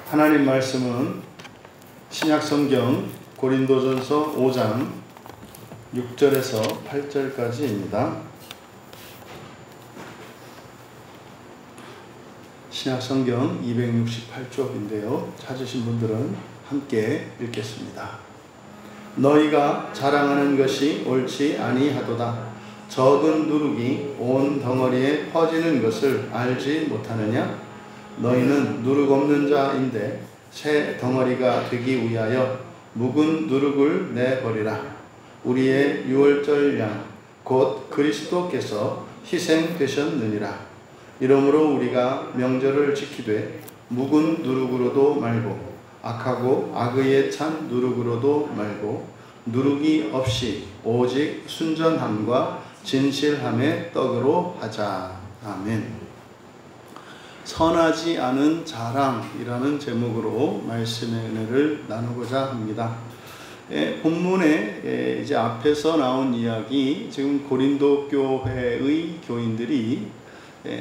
하나님 말씀은 신약성경 고린도전서 5장 6절에서 8절까지입니다. 신약성경 268쪽인데요. 찾으신 분들은 함께 읽겠습니다. 너희가 자랑하는 것이 옳지 아니하도다. 적은 누룩이 온 덩어리에 퍼지는 것을 알지 못하느냐? 너희는 누룩 없는 자인데 새 덩어리가 되기 위하여 묵은 누룩을 내버리라. 우리의 유월절 양 곧 그리스도께서 희생되셨느니라. 이러므로 우리가 명절을 지키되 묵은 누룩으로도 말고 악하고 악의에 찬 누룩으로도 말고 누룩이 없이 오직 순전함과 진실함의 떡으로 하자. 아멘. 선하지 않은 자랑이라는 제목으로 말씀의 은혜를 나누고자 합니다. 본문에 이제 앞에서 나온 이야기, 지금 고린도 교회의 교인들이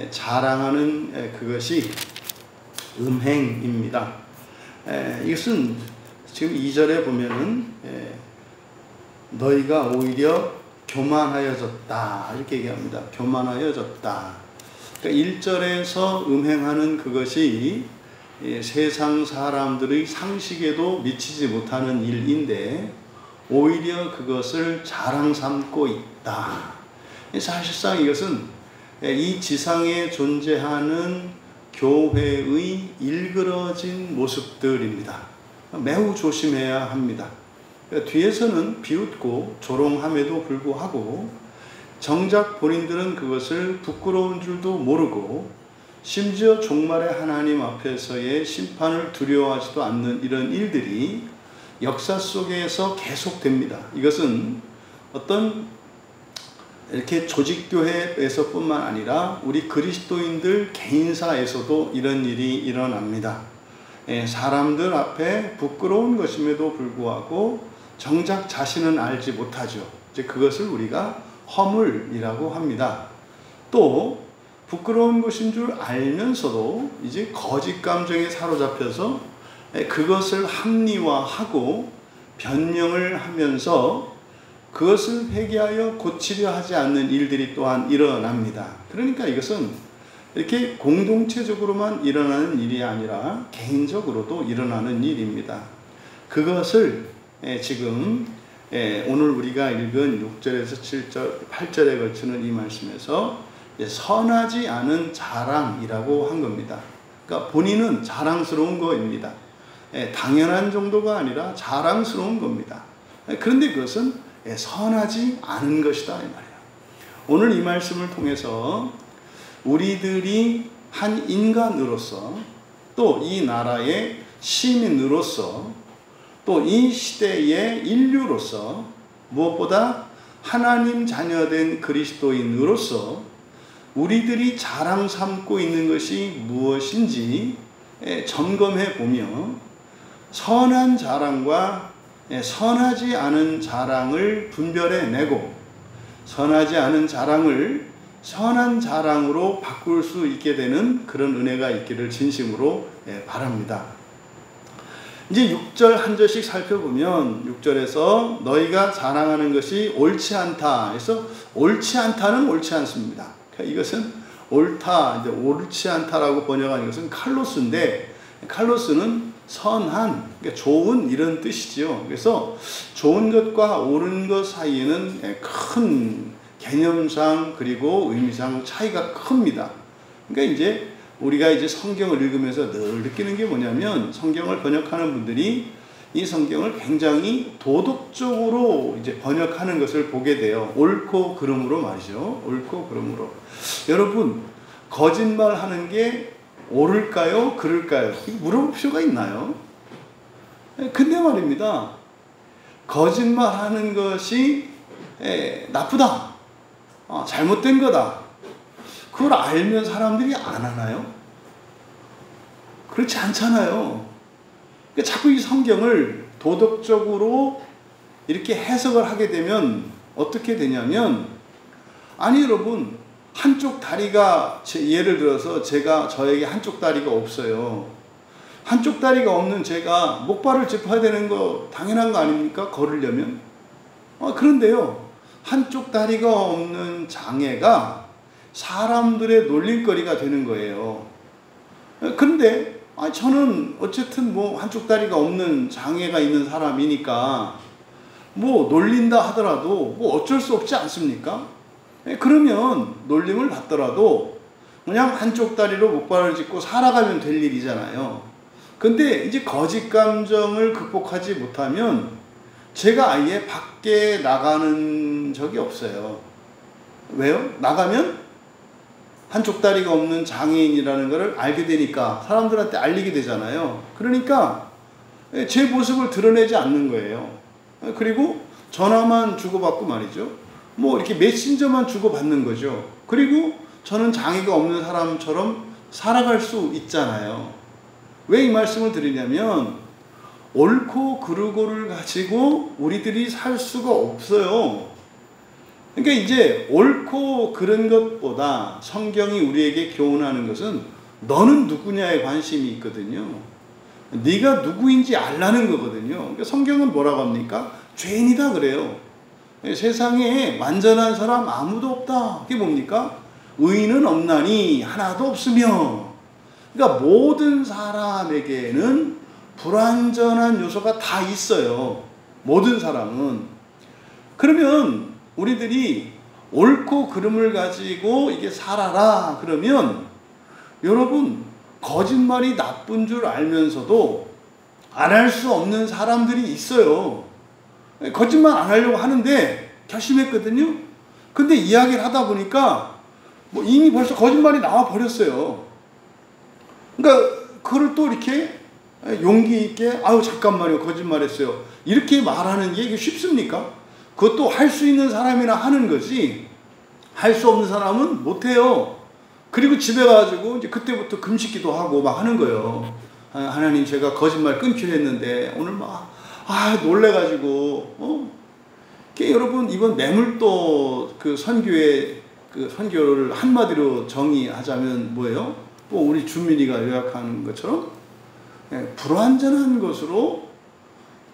자랑하는 그것이 음행입니다. 이것은 지금 2절에 보면은 너희가 오히려 교만하여졌다 이렇게 얘기합니다. 교만하여졌다. 그러니까 1절에서 음행하는 그것이 세상 사람들의 상식에도 미치지 못하는 일인데 오히려 그것을 자랑 삼고 있다. 사실상 이것은 이 지상에 존재하는 교회의 일그러진 모습들입니다. 매우 조심해야 합니다. 뒤에서는 비웃고 조롱함에도 불구하고 정작 본인들은 그것을 부끄러운 줄도 모르고 심지어 종말의 하나님 앞에서의 심판을 두려워하지도 않는 이런 일들이 역사 속에서 계속됩니다. 이것은 어떤 이렇게 조직교회에서 뿐만 아니라 우리 그리스도인들 개인사에서도 이런 일이 일어납니다. 사람들 앞에 부끄러운 것임에도 불구하고 정작 자신은 알지 못하죠. 이제 그것을 우리가 허물이라고 합니다. 또 부끄러운 것인 줄 알면서도 이제 거짓 감정에 사로잡혀서 그것을 합리화하고 변명을 하면서 그것을 회개하여 고치려 하지 않는 일들이 또한 일어납니다. 그러니까 이것은 이렇게 공동체적으로만 일어나는 일이 아니라 개인적으로도 일어나는 일입니다. 그것을 지금 오늘 우리가 읽은 6절에서 7절, 8절에 걸치는 이 말씀에서 선하지 않은 자랑이라고 한 겁니다. 그러니까 본인은 자랑스러운 거입니다. 당연한 정도가 아니라 자랑스러운 겁니다. 그런데 그것은 선하지 않은 것이다 이 말이에요. 오늘 이 말씀을 통해서 우리들이 한 인간으로서 또 이 나라의 시민으로서 또 이 시대의 인류로서 무엇보다 하나님 자녀된 그리스도인으로서 우리들이 자랑 삼고 있는 것이 무엇인지 점검해 보며 선한 자랑과 선하지 않은 자랑을 분별해내고 선하지 않은 자랑을 선한 자랑으로 바꿀 수 있게 되는 그런 은혜가 있기를 진심으로 바랍니다. 이제 6절 한 절씩 살펴보면 6절에서 너희가 자랑하는 것이 옳지 않다. 그래서 옳지 않다는 옳지 않습니다. 그러니까 이것은 옳다, 이제 옳지 않다라고 번역한 것은 칼로스인데 칼로스는 선한, 그러니까 좋은 이런 뜻이지요. 그래서 좋은 것과 옳은 것 사이에는 큰 개념상 그리고 의미상 차이가 큽니다. 그러니까 이제 우리가 이제 성경을 읽으면서 늘 느끼는 게 뭐냐면 성경을 번역하는 분들이 이 성경을 굉장히 도덕적으로 이제 번역하는 것을 보게 돼요. 옳고 그름으로 말이죠. 옳고 그름으로. 여러분, 거짓말하는 게 옳을까요? 그럴까요? 물어볼 필요가 있나요? 근데 말입니다. 거짓말하는 것이 나쁘다. 잘못된 거다. 그걸 알면 사람들이 안 하나요? 그렇지 않잖아요. 그러니까 자꾸 이 성경을 도덕적으로 이렇게 해석을 하게 되면 어떻게 되냐면, 아니 여러분, 한쪽 다리가, 예를 들어서 저에게 한쪽 다리가 없어요. 한쪽 다리가 없는 제가 목발을 짚어야 되는 거 당연한 거 아닙니까? 걸으려면. 그런데요, 한쪽 다리가 없는 장애가 사람들의 놀림거리가 되는 거예요. 그런데 저는 어쨌든 뭐 한쪽 다리가 없는 장애가 있는 사람이니까 뭐 놀린다 하더라도 뭐 어쩔 수 없지 않습니까? 그러면 놀림을 받더라도 그냥 한쪽 다리로 목발을 짚고 살아가면 될 일이잖아요. 근데 이제 거짓 감정을 극복하지 못하면 제가 아예 밖에 나가는 적이 없어요. 왜요? 나가면 한쪽 다리가 없는 장애인이라는 것을 알게 되니까 사람들한테 알리게 되잖아요. 그러니까 제 모습을 드러내지 않는 거예요. 그리고 전화만 주고받고 말이죠. 뭐 이렇게 메신저만 주고받는 거죠. 그리고 저는 장애가 없는 사람처럼 살아갈 수 있잖아요. 왜 이 말씀을 드리냐면 옳고 그르고를 가지고 우리들이 살 수가 없어요. 그러니까 이제 옳고 그른 것보다 성경이 우리에게 교훈하는 것은 너는 누구냐에 관심이 있거든요. 네가 누구인지 알라는 거거든요. 그러니까 성경은 뭐라고 합니까? 죄인이다 그래요. 세상에 완전한 사람 아무도 없다. 그게 뭡니까? 의인은 없나니 하나도 없으며. 그러니까 모든 사람에게는 불완전한 요소가 다 있어요. 모든 사람은. 그러면 우리들이 옳고 그름을 가지고 이게 살아라 그러면 여러분 거짓말이 나쁜 줄 알면서도 안 할 수 없는 사람들이 있어요. 거짓말 안 하려고 하는데 결심했거든요. 근데 이야기를 하다 보니까 뭐 이미 벌써 거짓말이 나와 버렸어요. 그러니까 그걸 또 이렇게 용기 있게 아유 잠깐만요 거짓말했어요 이렇게 말하는 게 이게 쉽습니까? 그것도 할 수 있는 사람이나 하는 거지 할 수 없는 사람은 못해요. 그리고 집에 가가지고 이제 그때부터 금식기도 하고 막 하는 거예요. 하나님 제가 거짓말 끊기로 했는데 오늘 막 놀래가지고 여러분 이번 매물도 그 선교의 그 선교를 한마디로 정의하자면 뭐예요? 뭐 우리 주민이가 요약하는 것처럼 불완전한 것으로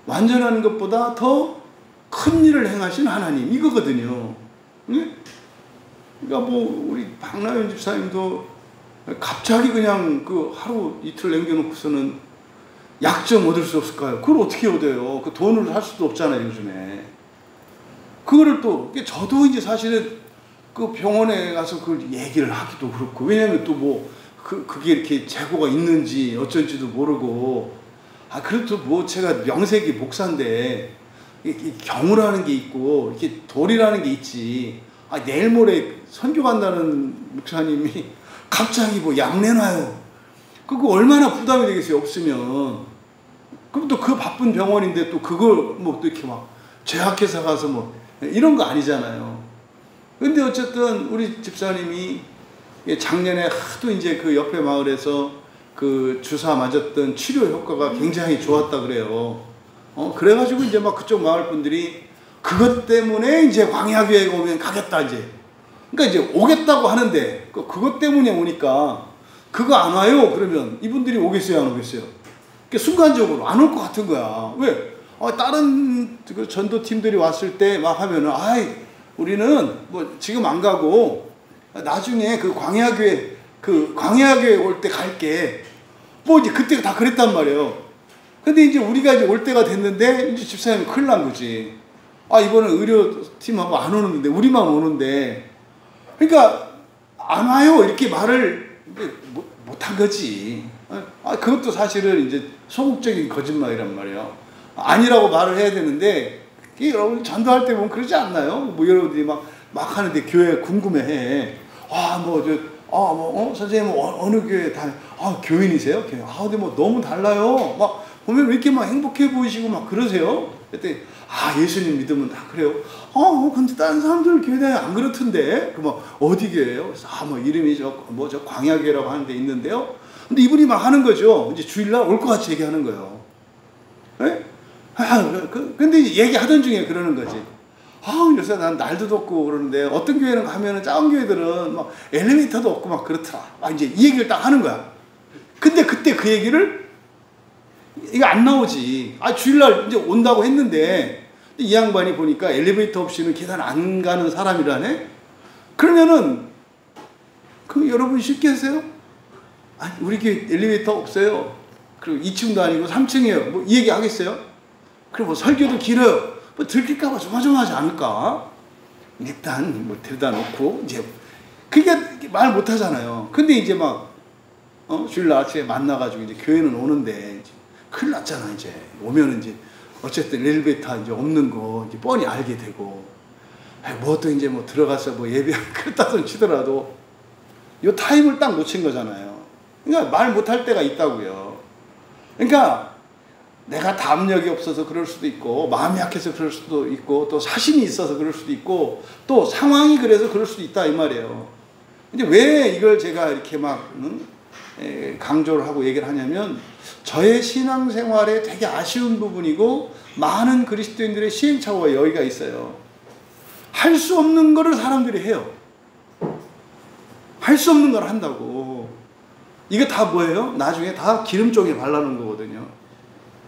완전한 것보다 더 큰 일을 행하신 하나님 이거거든요. 그러니까 뭐 우리 박나연 집사님도 갑자기 그냥 그 하루 이틀 남겨놓고서는 약점 얻을 수 없을까요? 그걸 어떻게 얻어요? 그 돈을 할 수도 없잖아요 요즘에. 그거를 또 저도 이제 사실은 그 병원에 가서 그걸 얘기를 하기도 그렇고 왜냐면 또 뭐 그게 이렇게 재고가 있는지 어쩐지도 모르고 그래도 뭐 제가 명색이 목사인데 경우라는 게 있고 이렇게 돌이라는 게 있지. 내일 모레 선교 간다는 목사님이 갑자기 뭐 약 내놔요. 그거 얼마나 부담이 되겠어요 없으면. 그럼 또 그 바쁜 병원인데 또 그걸 뭐 또 이렇게 막 제약회사 가서 뭐 이런 거 아니잖아요. 근데 어쨌든 우리 집사님이 작년에 하도 이제 그 옆에 마을에서 그 주사 맞았던 치료 효과가 굉장히 좋았다 그래요. 그래가지고 이제 막 그쪽 마을 분들이 그것 때문에 이제 광야교회에 오면 가겠다 이제. 그러니까 이제 오겠다고 하는데 그것 때문에 오니까 그거 안 와요 그러면 이분들이 오겠어요 안 오겠어요? 그러니까 순간적으로 안 올 것 같은 거야. 왜? 다른 그 전도팀들이 왔을 때 막 하면은 우리는 뭐 지금 안 가고 나중에 그 광야교회 올 때 갈게. 뭐 이제 그때가 다 그랬단 말이에요. 근데 이제 우리가 이제 올 때가 됐는데 이제 집사님이 큰일 난 거지. 이번엔 의료팀하고 안 오는데 우리만 오는데. 그러니까 안 와요 이렇게 말을 못한 거지. 그것도 사실은 이제 소극적인 거짓말이란 말이에요. 아니라고 말을 해야 되는데 여러분 전도할 때 보면 그러지 않나요? 뭐 여러분들이 막 하는데 교회 궁금해해. 선생님 어느 교회 교인이세요? 근데 뭐 너무 달라요. 막 보면 왜 이렇게 막 행복해 보이시고 막 그러세요? 그랬더니 예수님 믿으면 다 그래요. 근데 다른 사람들 교회 다니면 안 그렇던데. 어디 교회예요? 그래서 뭐 이름이 저 광야교회라고 하는 데 있는데요. 근데 이분이 막 하는 거죠. 이제 주일날 올 것 같이 얘기하는 거예요. 네? 근데 얘기하던 중에 그러는 거지. 요새 난 날도 덥고 그러는데 어떤 교회는 가면은 작은 교회들은 막 엘리베이터도 없고 막 그렇더라. 이제 이 얘기를 딱 하는 거야. 근데 그때 그 얘기를 이거 안 나오지. 아, 주일날 이제 온다고 했는데 이 양반이 보니까 엘리베이터 없이는 계단 안 가는 사람이라네. 그러면은 그 여러분 쉽겠어요? 아니, 우리 교회 엘리베이터 없어요. 그리고 2층도 아니고 3층이에요. 뭐 이 얘기 하겠어요? 그리고 뭐 설교도 길어요. 뭐 들킬까봐 조마조마하지 않을까? 일단 뭐 들다 놓고 이제 그게 말 못하잖아요. 근데 이제 막 주일날 아침에 만나가지고 이제 교회는 오는데 이제 큰일 났잖아. 이제 오면은 이제 어쨌든 엘리베이터 이제 없는 거 이제 뻔히 알게 되고, 뭐 또 이제 뭐 들어가서 뭐 예배 그렇다 손 치더라도 요 타임을 딱 놓친 거잖아요. 그러니까 말 못할 때가 있다고요. 그러니까 내가 담력이 없어서 그럴 수도 있고, 마음이 약해서 그럴 수도 있고, 또 사심이 있어서 그럴 수도 있고, 또 상황이 그래서 그럴 수도 있다 이 말이에요. 이제 왜 이걸 제가 이렇게 막 강조를 하고 얘기를 하냐면, 저의 신앙생활에 되게 아쉬운 부분이고 많은 그리스도인들의 시행착오가 여기가 있어요. 할 수 없는 거를 사람들이 해요. 할 수 없는 걸 한다고. 이거 다 뭐예요? 나중에 다 기름종에 발라놓은 거거든요.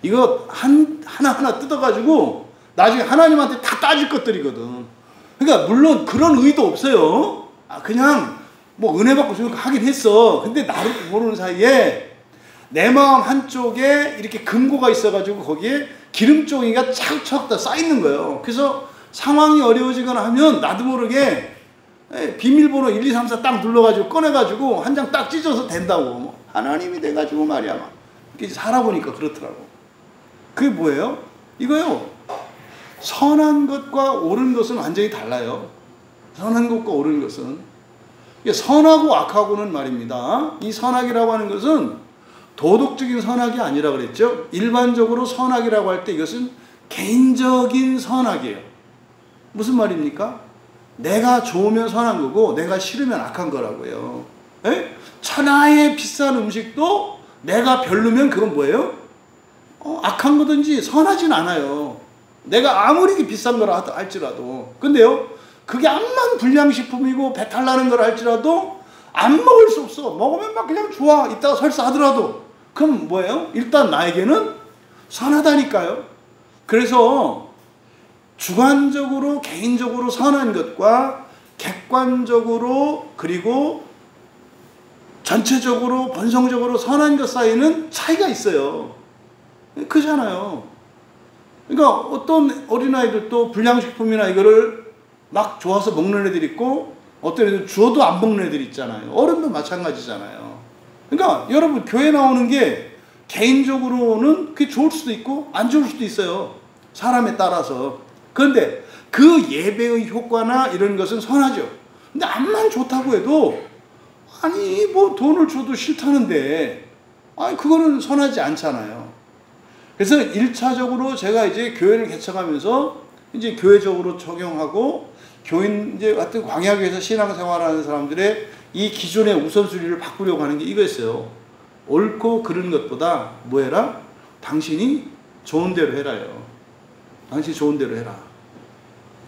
이거 하나하나 뜯어가지고 나중에 하나님한테 다 따질 것들이거든. 그러니까 물론 그런 의도 없어요. 그냥 뭐 은혜 받고 좀 하긴 했어. 근데 나를 모르는 사이에 내 마음 한쪽에 이렇게 금고가 있어가지고 거기에 기름종이가 착착 다 쌓이는 거예요. 그래서 상황이 어려워지거나 하면 나도 모르게 비밀번호 1, 2, 3, 4 딱 눌러가지고 꺼내가지고 한 장 딱 찢어서 된다고. 하나님이 돼가지고 말이야. 막 이렇게 살아보니까 그렇더라고. 그게 뭐예요? 이거요. 선한 것과 옳은 것은 완전히 달라요. 선한 것과 옳은 것은. 선하고 악하고는 말입니다. 이 선악이라고 하는 것은 도덕적인 선악이 아니라 그랬죠. 일반적으로 선악이라고 할 때 이것은 개인적인 선악이에요. 무슨 말입니까? 내가 좋으면 선한 거고 내가 싫으면 악한 거라고요. 에? 천하의 비싼 음식도 내가 별로면 그건 뭐예요? 악한 거든지 선하진 않아요. 내가 아무리 비싼 거라 할지라도. 근데요, 그게 암만 불량식품이고 배탈 나는 거라 할지라도 안 먹을 수 없어. 먹으면 막 그냥 좋아. 이따가 설사하더라도. 그럼 뭐예요? 일단 나에게는 선하다니까요. 그래서 주관적으로 개인적으로 선한 것과 객관적으로 그리고 전체적으로 본성적으로 선한 것 사이는 차이가 있어요. 그잖아요. 그러니까 어떤 어린아이들도 불량식품이나 이거를 막 좋아서 먹는 애들 있고, 어떤 애들 주어도 안 먹는 애들 있잖아요. 어른도 마찬가지잖아요. 그러니까 여러분 교회 나오는 게 개인적으로는 그게 좋을 수도 있고 안 좋을 수도 있어요. 사람에 따라서. 그런데 그 예배의 효과나 이런 것은 선하죠. 근데 암만 좋다고 해도 아니 뭐 돈을 줘도 싫다는데 아니 그거는 선하지 않잖아요. 그래서 1차적으로 제가 이제 교회를 개척하면서 이제 교회적으로 적용하고 교인 이제 같은 광야교회에서 신앙생활하는 사람들의 이 기존의 우선순위를 바꾸려고 하는 게 이거였어요. 옳고 그른 것보다 뭐 해라? 당신이 좋은 대로 해라요. 당신이 좋은 대로 해라.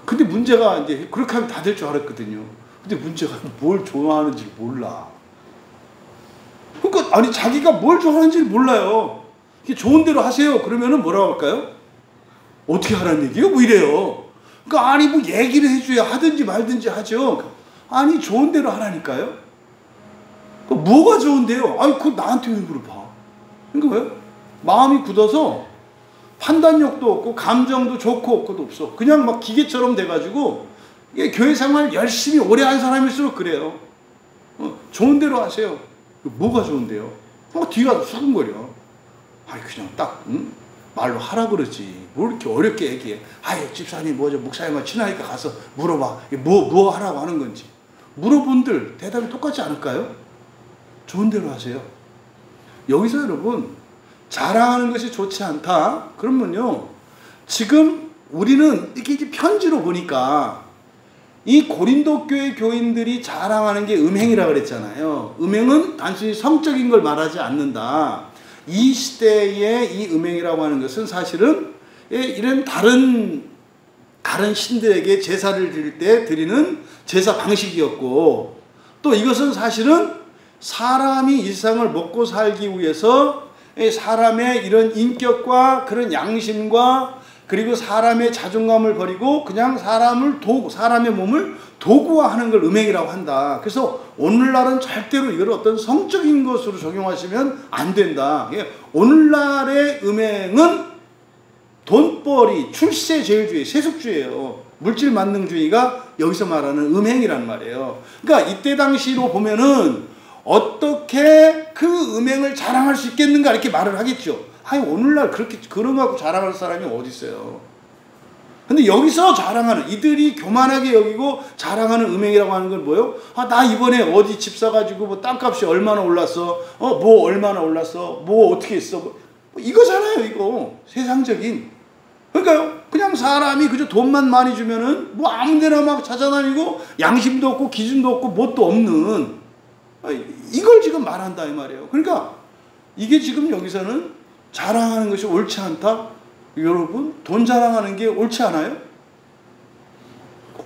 근데 문제가 이제 그렇게 하면 다 될 줄 알았거든요. 근데 문제가 뭘 좋아하는지 몰라. 그러니까 아니 자기가 뭘 좋아하는지 몰라요. 좋은 대로 하세요. 그러면은 뭐라고 할까요? 어떻게 하라는 얘기요? 뭐 이래요. 그러니까 아니 뭐 얘기를 해줘야 하든지 말든지 하죠. 아니 좋은 대로 하라니까요. 그러니까 뭐가 좋은데요? 아니 그거 나한테 왜 물어봐? 그러니까 왜? 마음이 굳어서 판단력도 없고 감정도 좋고 없고도 없어. 그냥 막 기계처럼 돼가지고 이게 교회 생활 열심히 오래 한 사람일수록 그래요. 좋은 대로 하세요. 뭐가 좋은데요? 뒤가 수근거려. 아이 그냥 딱 말로 하라 그러지. 뭘 이렇게 어렵게 얘기해. 아유 집사님 뭐죠 목사님과 친하니까 가서 물어봐. 뭐 하라고 하는 건지. 물어본들 대답이 똑같지 않을까요? 좋은 대로 하세요. 여기서 여러분 자랑하는 것이 좋지 않다. 그러면요 지금 우리는 이렇게 이제 편지로 보니까 이 고린도 교회 교인들이 자랑하는 게 음행이라 그랬잖아요. 음행은 단순히 성적인 걸 말하지 않는다. 이 시대의 이 음행이라고 하는 것은 사실은 이런 다른 신들에게 제사를 드릴 때 드리는 제사 방식이었고, 또 이것은 사실은 사람이 일상을 먹고 살기 위해서 사람의 이런 인격과 그런 양심과 그리고 사람의 자존감을 버리고 그냥 사람의 몸을 도구화하는 걸 음행이라고 한다. 그래서 오늘날은 절대로 이걸 어떤 성적인 것으로 적용하시면 안 된다. 오늘날의 음행은 돈벌이, 출세제일주의, 세속주의예요. 물질 만능주의가 여기서 말하는 음행이란 말이에요. 그러니까 이때 당시로 보면은 어떻게 그 음행을 자랑할 수 있겠는가 이렇게 말을 하겠죠. 아니 오늘날 그런 거 갖고 자랑할 사람이 어디 있어요. 근데 여기서 자랑하는, 이들이 교만하게 여기고 자랑하는 음행이라고 하는 건 뭐예요? 나 이번에 어디 집 사가지고 뭐 땅값이 얼마나 올랐어, 뭐 얼마나 올랐어, 뭐 어떻게 했어, 뭐 이거잖아요. 이거 세상적인. 그러니까요, 그냥 사람이 그저 돈만 많이 주면은 뭐 아무데나 막 찾아다니고 양심도 없고 기준도 없고 뭣도 없는, 이걸 지금 말한다 이 말이에요. 그러니까 이게 지금 여기서는 자랑하는 것이 옳지 않다? 여러분, 돈 자랑하는 게 옳지 않아요?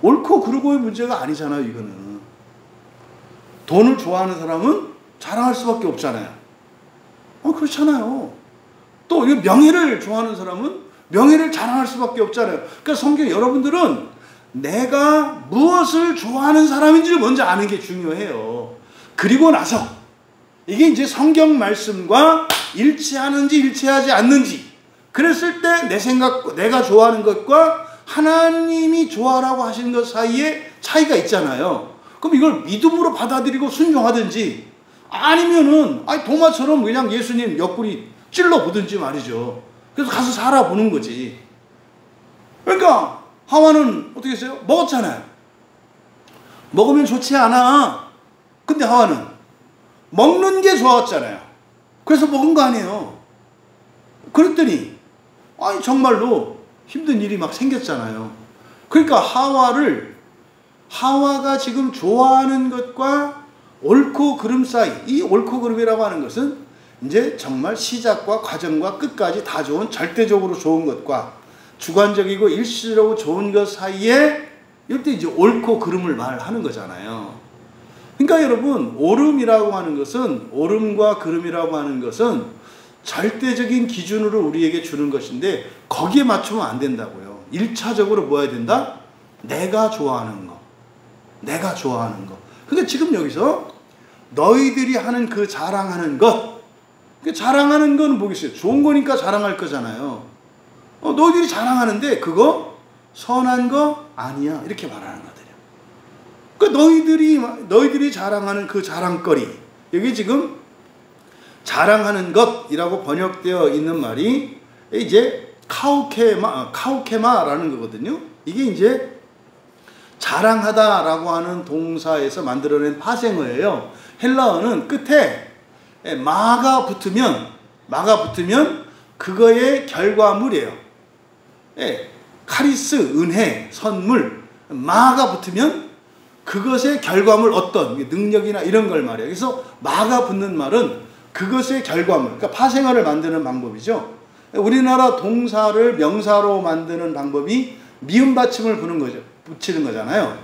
옳고 그르고의 문제가 아니잖아요. 이거는 돈을 좋아하는 사람은 자랑할 수밖에 없잖아요. 그렇잖아요. 또 명예를 좋아하는 사람은 명예를 자랑할 수밖에 없잖아요. 그러니까 성경, 여러분들은 내가 무엇을 좋아하는 사람인지를 먼저 아는 게 중요해요. 그리고 나서 이게 이제 성경 말씀과 일치하는지 일치하지 않는지, 그랬을 때 내 생각, 내가 좋아하는 것과 하나님이 좋아라고 하시는 것 사이에 차이가 있잖아요. 그럼 이걸 믿음으로 받아들이고 순종하든지, 아니면은 도마처럼 그냥 예수님 옆구리 찔러 보든지 말이죠. 그래서 가서 살아보는 거지. 그러니까 하와는 어떻게 했어요? 먹었잖아요. 먹으면 좋지 않아. 근데 하와는 먹는 게 좋았잖아요. 그래서 먹은 거 아니에요. 그랬더니 정말로 힘든 일이 막 생겼잖아요. 그러니까 하와가 지금 좋아하는 것과 옳고 그름 사이, 이 옳고 그름이라고 하는 것은 이제 정말 시작과 과정과 끝까지 다 좋은, 절대적으로 좋은 것과 주관적이고 일시적으로 좋은 것 사이에, 이때 이제 옳고 그름을 말하는 거잖아요. 그러니까 여러분, 옳음이라고 하는 것은, 옳음과 그름이라고 하는 것은 절대적인 기준으로 우리에게 주는 것인데 거기에 맞추면 안 된다고요. 1차적으로 뭐 해야 된다? 내가 좋아하는 거. 내가 좋아하는 거. 근데 지금 여기서 너희들이 하는 그 자랑하는 것, 그 자랑하는 건 뭐겠어요? 좋은 거니까 자랑할 거잖아요. 너희들이 자랑하는데 그거 선한 거 아니야, 이렇게 말하는 거거든요. 그러니까 너희들이 자랑하는 그 자랑거리, 여기 지금 자랑하는 것이라고 번역되어 있는 말이 이제 카우케마라는 거거든요. 이게 이제 자랑하다라고 하는 동사에서 만들어낸 파생어예요. 헬라어는 끝에 마가 붙으면 그거의 결과물이에요. 카리스, 은혜, 선물, 마가 붙으면 그것의 결과물, 어떤 능력이나 이런 걸 말해요. 그래서 마가 붙는 말은 그것의 결과물, 그러니까 파생어를 만드는 방법이죠. 우리나라 동사를 명사로 만드는 방법이 미음 받침을 붙이는 거잖아요.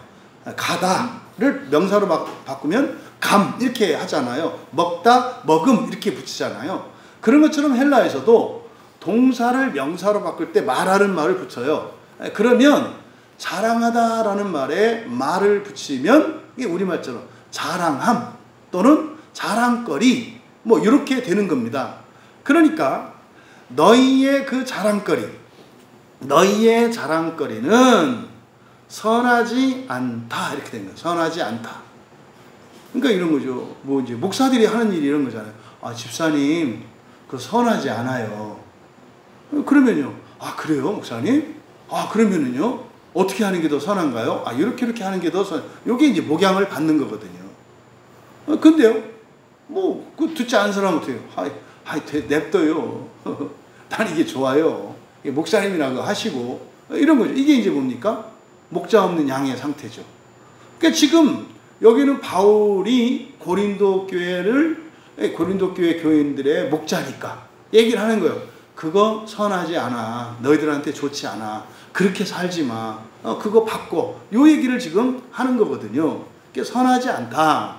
가다를 명사로 바꾸면 감 이렇게 하잖아요. 먹다, 먹음 이렇게 붙이잖아요. 그런 것처럼 헬라에서도 동사를 명사로 바꿀 때 말하는 말을 붙여요. 그러면 자랑하다라는 말에 말을 붙이면 이게 우리말처럼 자랑함 또는 자랑거리 뭐 이렇게 되는 겁니다. 그러니까 너희의 그 자랑거리, 너희의 자랑거리는 선하지 않다 이렇게 된 거예요. 선하지 않다. 그러니까 이런 거죠. 뭐 이제 목사들이 하는 일이 이런 거잖아요. 집사님 그 선하지 않아요. 그러면요. 그래요 목사님? 그러면은요 어떻게 하는 게 더 선한가요? 이렇게 하는 게 더 선. 이게 이제 목양을 받는 거거든요. 근데요. 뭐, 듣지 않은 사람은 어때요? 냅둬요. 난 이게 좋아요. 목사님이라고 하시고, 이런 거죠. 이게 이제 뭡니까? 목자 없는 양의 상태죠. 그러니까 지금, 여기는 바울이 고린도 교회 교인들의 목자니까 얘기를 하는 거예요. 그거 선하지 않아. 너희들한테 좋지 않아. 그렇게 살지 마. 그거 바꿔. 요 얘기를 지금 하는 거거든요. 그게 선하지 않다.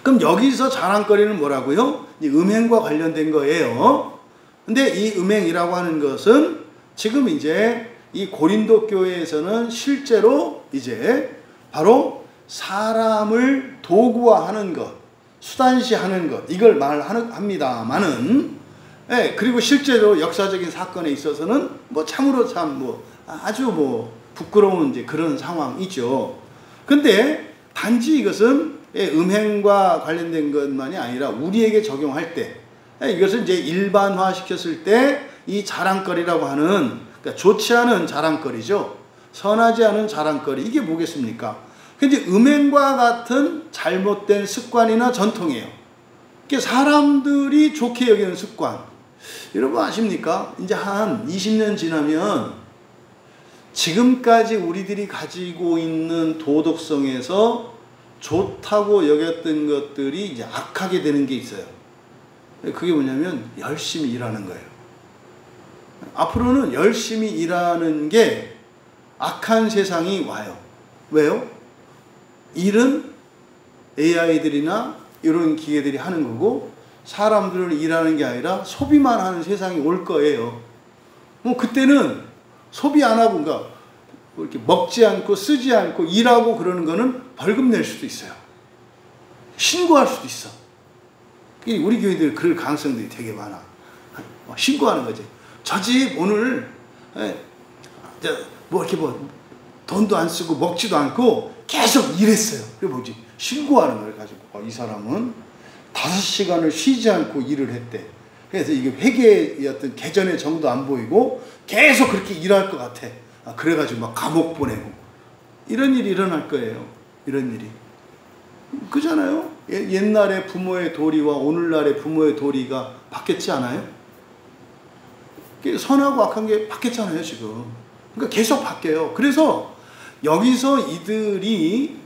그럼 여기서 자랑거리는 뭐라고요? 음행과 관련된 거예요. 근데 이 음행이라고 하는 것은 지금 이제 이 고린도 교회에서는 실제로 이제 바로 사람을 도구화하는 것, 수단시하는 것, 이걸 말합니다만은, 예, 그리고 실제로 역사적인 사건에 있어서는 뭐 참으로 참 뭐 아주 뭐 부끄러운 이제 그런 상황이죠. 근데 단지 이것은 음행과 관련된 것만이 아니라 우리에게 적용할 때, 이것을 이제 일반화 시켰을 때 이 자랑거리라고 하는, 그러니까 좋지 않은 자랑거리죠. 선하지 않은 자랑거리, 이게 뭐겠습니까? 근데 음행과 같은 잘못된 습관이나 전통이에요. 사람들이 좋게 여기는 습관. 여러분 아십니까? 이제 한 20년 지나면 지금까지 우리들이 가지고 있는 도덕성에서 좋다고 여겼던 것들이 이제 악하게 되는 게 있어요. 그게 뭐냐면 열심히 일하는 거예요. 앞으로는 열심히 일하는 게 악한 세상이 와요. 왜요? 일은 AI들이나 이런 기계들이 하는 거고 사람들은 일하는 게 아니라 소비만 하는 세상이 올 거예요. 뭐 그때는 소비 안 하고 그러니까 이렇게 먹지 않고 쓰지 않고 일하고 그러는 거는 벌금 낼 수도 있어요. 신고할 수도 있어. 우리 교회들 그럴 가능성들이 되게 많아. 신고하는 거지. 저 집 오늘 뭐 이렇게 뭐 돈도 안 쓰고 먹지도 않고 계속 일했어요. 그게 뭐지? 신고하는 걸 가지고 이 사람은 5시간을 쉬지 않고 일을 했대. 그래서 이게 회계의 어떤 개전의 정도 안 보이고 계속 그렇게 일할 것 같아. 그래가지고 막 감옥 보내고 이런 일이 일어날 거예요. 이런 일이. 그잖아요. 옛날의 부모의 도리와 오늘날의 부모의 도리가 바뀌었지 않아요? 선하고 악한 게 바뀌었잖아요, 지금. 그러니까 계속 바뀌어요. 그래서 여기서 이들이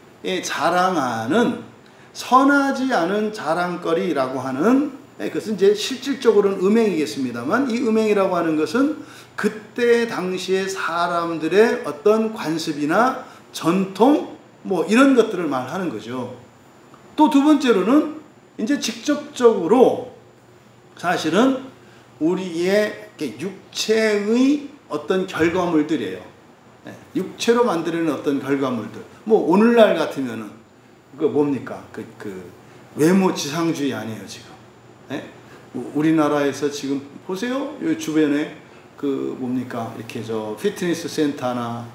자랑하는 선하지 않은 자랑거리라고 하는, 그것은 이제 실질적으로는 음행이겠습니다만, 이 음행이라고 하는 것은 그때 당시에 사람들의 어떤 관습이나 전통 뭐 이런 것들을 말하는 거죠. 또 두 번째로는 이제 직접적으로 사실은 우리의 육체의 어떤 결과물들이에요. 육체로 만드는 어떤 결과물들. 뭐 오늘날 같으면은 그 뭡니까? 그 외모 지상주의 아니에요 지금. 우리나라에서 지금 보세요. 요 주변에 그 뭡니까? 이렇게 저 피트니스 센터나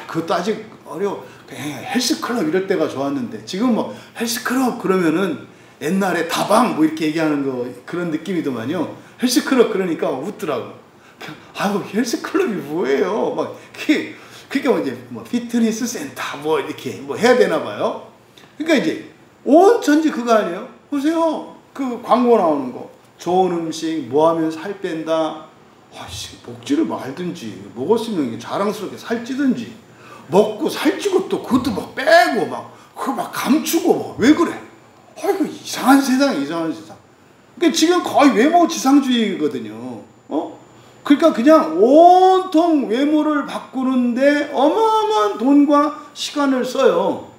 그것도 아직 어려워. 헬스클럽 이럴 때가 좋았는데 지금 뭐 헬스클럽 그러면은 옛날에 다방 뭐 이렇게 얘기하는 거 그런 느낌이더만요. 헬스클럽 그러니까 웃더라고. 아유 헬스클럽이 뭐예요? 막 그게 뭐 이제 뭐 피트니스 센터 뭐 이렇게 뭐 해야 되나 봐요. 그러니까 이제 온 전지 그거 아니에요? 보세요. 그 광고 나오는 거. 좋은 음식 뭐 하면 살 뺀다. 아씨 먹지를 말든지 먹었으면 자랑스럽게 살찌든지 먹고 살찌고 또 그것도 막 빼고 그거 막 감추고 왜 그래? 아이고 이상한 세상 이상한 세상. 그러니까 지금 거의 외모 지상주의거든요. 그러니까 그냥 온통 외모를 바꾸는데 어마어마한 돈과 시간을 써요.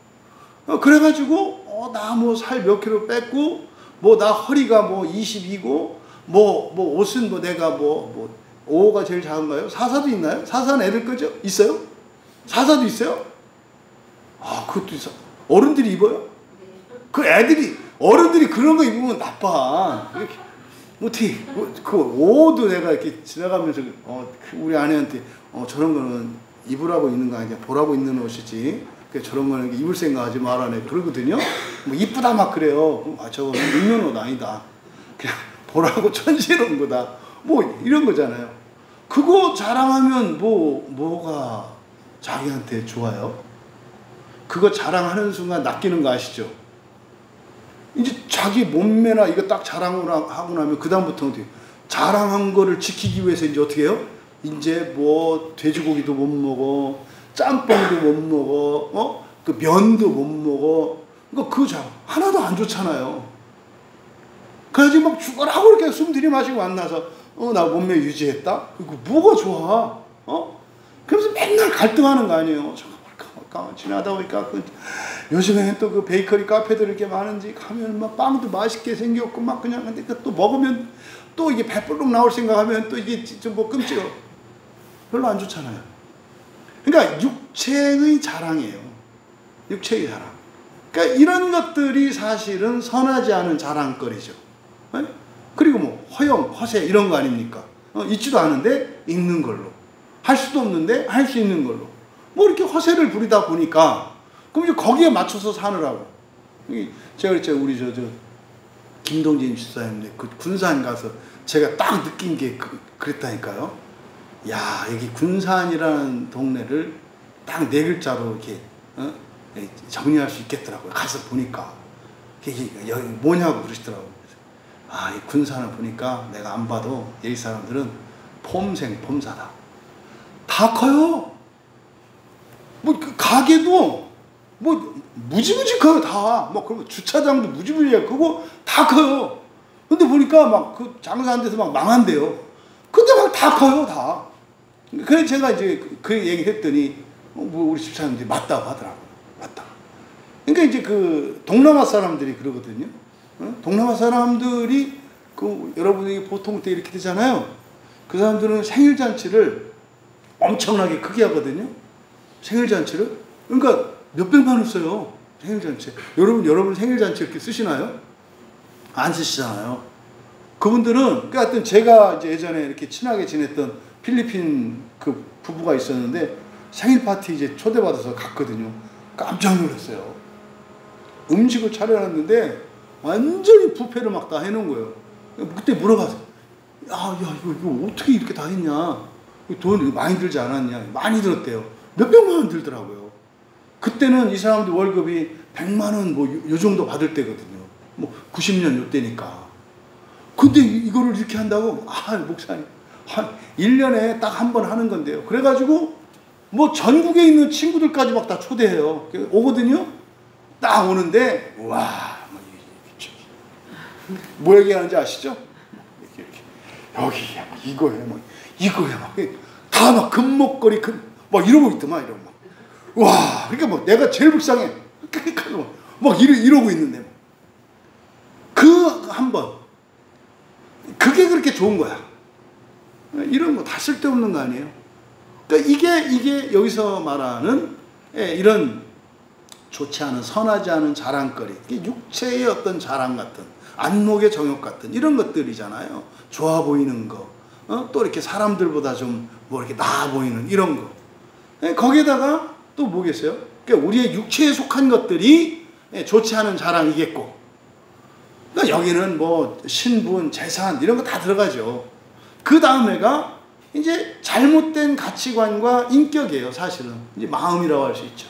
그래가지고 나 뭐 살 몇 킬로 뺐고 뭐 나 허리가 뭐 22고 뭐 옷은 뭐 내가 뭐 5호가 제일 작은가요? 44도 있나요? 44는 애들 거죠? 있어요? 44도 있어요? 그것도 있어. 어른들이 입어요? 그 어른들이 그런 거 입으면 나빠. 이렇게 어떻게 그 5호도 내가 이렇게 지나가면서 우리 아내한테 저런 거는 입으라고 있는 거 아니야? 보라고 있는 옷이지. 저런 거는 입을 생각하지 말아내. 그러거든요. 뭐 이쁘다 막 그래요. 저거 입는 옷 아니다. 그냥 보라고 천지러운 거다. 뭐 이런 거잖아요. 그거 자랑하면 뭐가 자기한테 좋아요? 그거 자랑하는 순간 낚이는 거 아시죠? 이제 자기 몸매나 이거 딱 자랑을 하고 나면 그다음부터 어떻게 자랑한 거를 지키기 위해서 이제 어떻게 해요? 이제 뭐 돼지고기도 못 먹어, 짬뽕도 못 먹어, 그 면도 못 먹어. 그러니까 그거 하나도 안 좋잖아요. 그래가지고 막 죽어라고 이렇게 숨 들이마시고 만나서 나 몸매 유지했다? 그거 뭐가 좋아? 그러면서 맨날 갈등하는 거 아니에요. 잠깐 지나다 보니까 요즘에는 또 그 베이커리 카페들 이렇게 많은지 가면 막 빵도 맛있게 생겼고 막 그냥 근데 또 먹으면 또 이게 배불룩 나올 생각하면 또 이게 좀 뭐 끔찍해. 별로 안 좋잖아요. 그러니까 육체의 자랑이에요. 육체의 자랑. 그러니까 이런 것들이 사실은 선하지 않은 자랑거리죠. 네? 그리고 뭐 허영, 허세 이런 거 아닙니까? 있지도 않은데 있는 걸로. 할 수도 없는데 할 수 있는 걸로. 뭐 이렇게 허세를 부리다 보니까 그럼 이제 거기에 맞춰서 사느라고. 제가 그랬죠. 우리 저 김동진 집사님네 그 군산 가서 제가 딱 느낀 게 그랬다니까요. 야, 여기 군산이라는 동네를 딱 4글자로 이렇게 정리할 수 있겠더라고요. 가서 보니까. 이게 여기 뭐냐고 그러시더라고요. 아, 이 군산을 보니까 내가 안 봐도 여기 사람들은 폼생 폼사다. 다 커요. 뭐 그 가게도 뭐 무지무지 커요. 다. 뭐 그리고 주차장도 무지무지 크고 다 커요. 근데 보니까 막 그 장사한 데서 막 망한대요. 근데 막 다 커요. 다. 그래서 제가 이제 그 얘기를 했더니 뭐 우리 집사람들이 맞다고 하더라고요. 맞다. 그러니까 이제 그 동남아 사람들이 그러거든요. 동남아 사람들이 그 여러분이 보통 때 이렇게 되잖아요. 그 사람들은 생일잔치를 엄청나게 크게 하거든요. 생일잔치를. 그러니까 몇백만 원 써요. 생일잔치. 여러분 생일잔치 이렇게 쓰시나요? 안 쓰시잖아요. 그분들은, 그러니까 하여튼 제가 이제 예전에 이렇게 친하게 지냈던 필리핀 그 부부가 있었는데 생일 파티 이제 초대받아서 갔거든요. 깜짝 놀랐어요. 음식을 차려놨는데 완전히 뷔페를 막 다 해놓은 거예요. 그때 물어봤어요. 야, 이거 어떻게 이렇게 다 했냐? 돈 많이 들지 않았냐? 많이 들었대요. 몇백만 원 들더라고요. 그때는 이 사람들 월급이 100만 원 뭐 요 정도 받을 때거든요. 뭐 90년 요때니까. 근데 이거를 이렇게 한다고? 아, 목사님. 한 1년에 딱 한 번 하는 건데요. 그래가지고 뭐 전국에 있는 친구들까지 막 다 초대해요. 오거든요. 딱 오는데 와, 뭐 얘기하는지 아시죠? 이렇게 여기 이거야 막 이거야 막 다 막 금목걸이 막 이러고 있더만 이러고 막 와, 그러니까 뭐 내가 제일 불쌍해. 그러니까 막 이러고 있는데 그 한 번 그게 그렇게 좋은 거야. 이런 거 다 쓸데없는 거 아니에요? 그러니까 이게 여기서 말하는 이런 좋지 않은 선하지 않은 자랑거리, 육체의 어떤 자랑 같은 안목의 정욕 같은 이런 것들이잖아요. 좋아 보이는 거, 또 이렇게 사람들보다 좀 뭐 이렇게 나아 보이는 이런 거. 거기에다가 또 뭐겠어요? 그러니까 우리의 육체에 속한 것들이 좋지 않은 자랑이겠고, 그러니까 여기는 뭐 신분, 재산 이런 거 다 들어가죠. 그 다음에가 이제 잘못된 가치관과 인격이에요. 사실은 이제 마음이라고 할 수 있죠.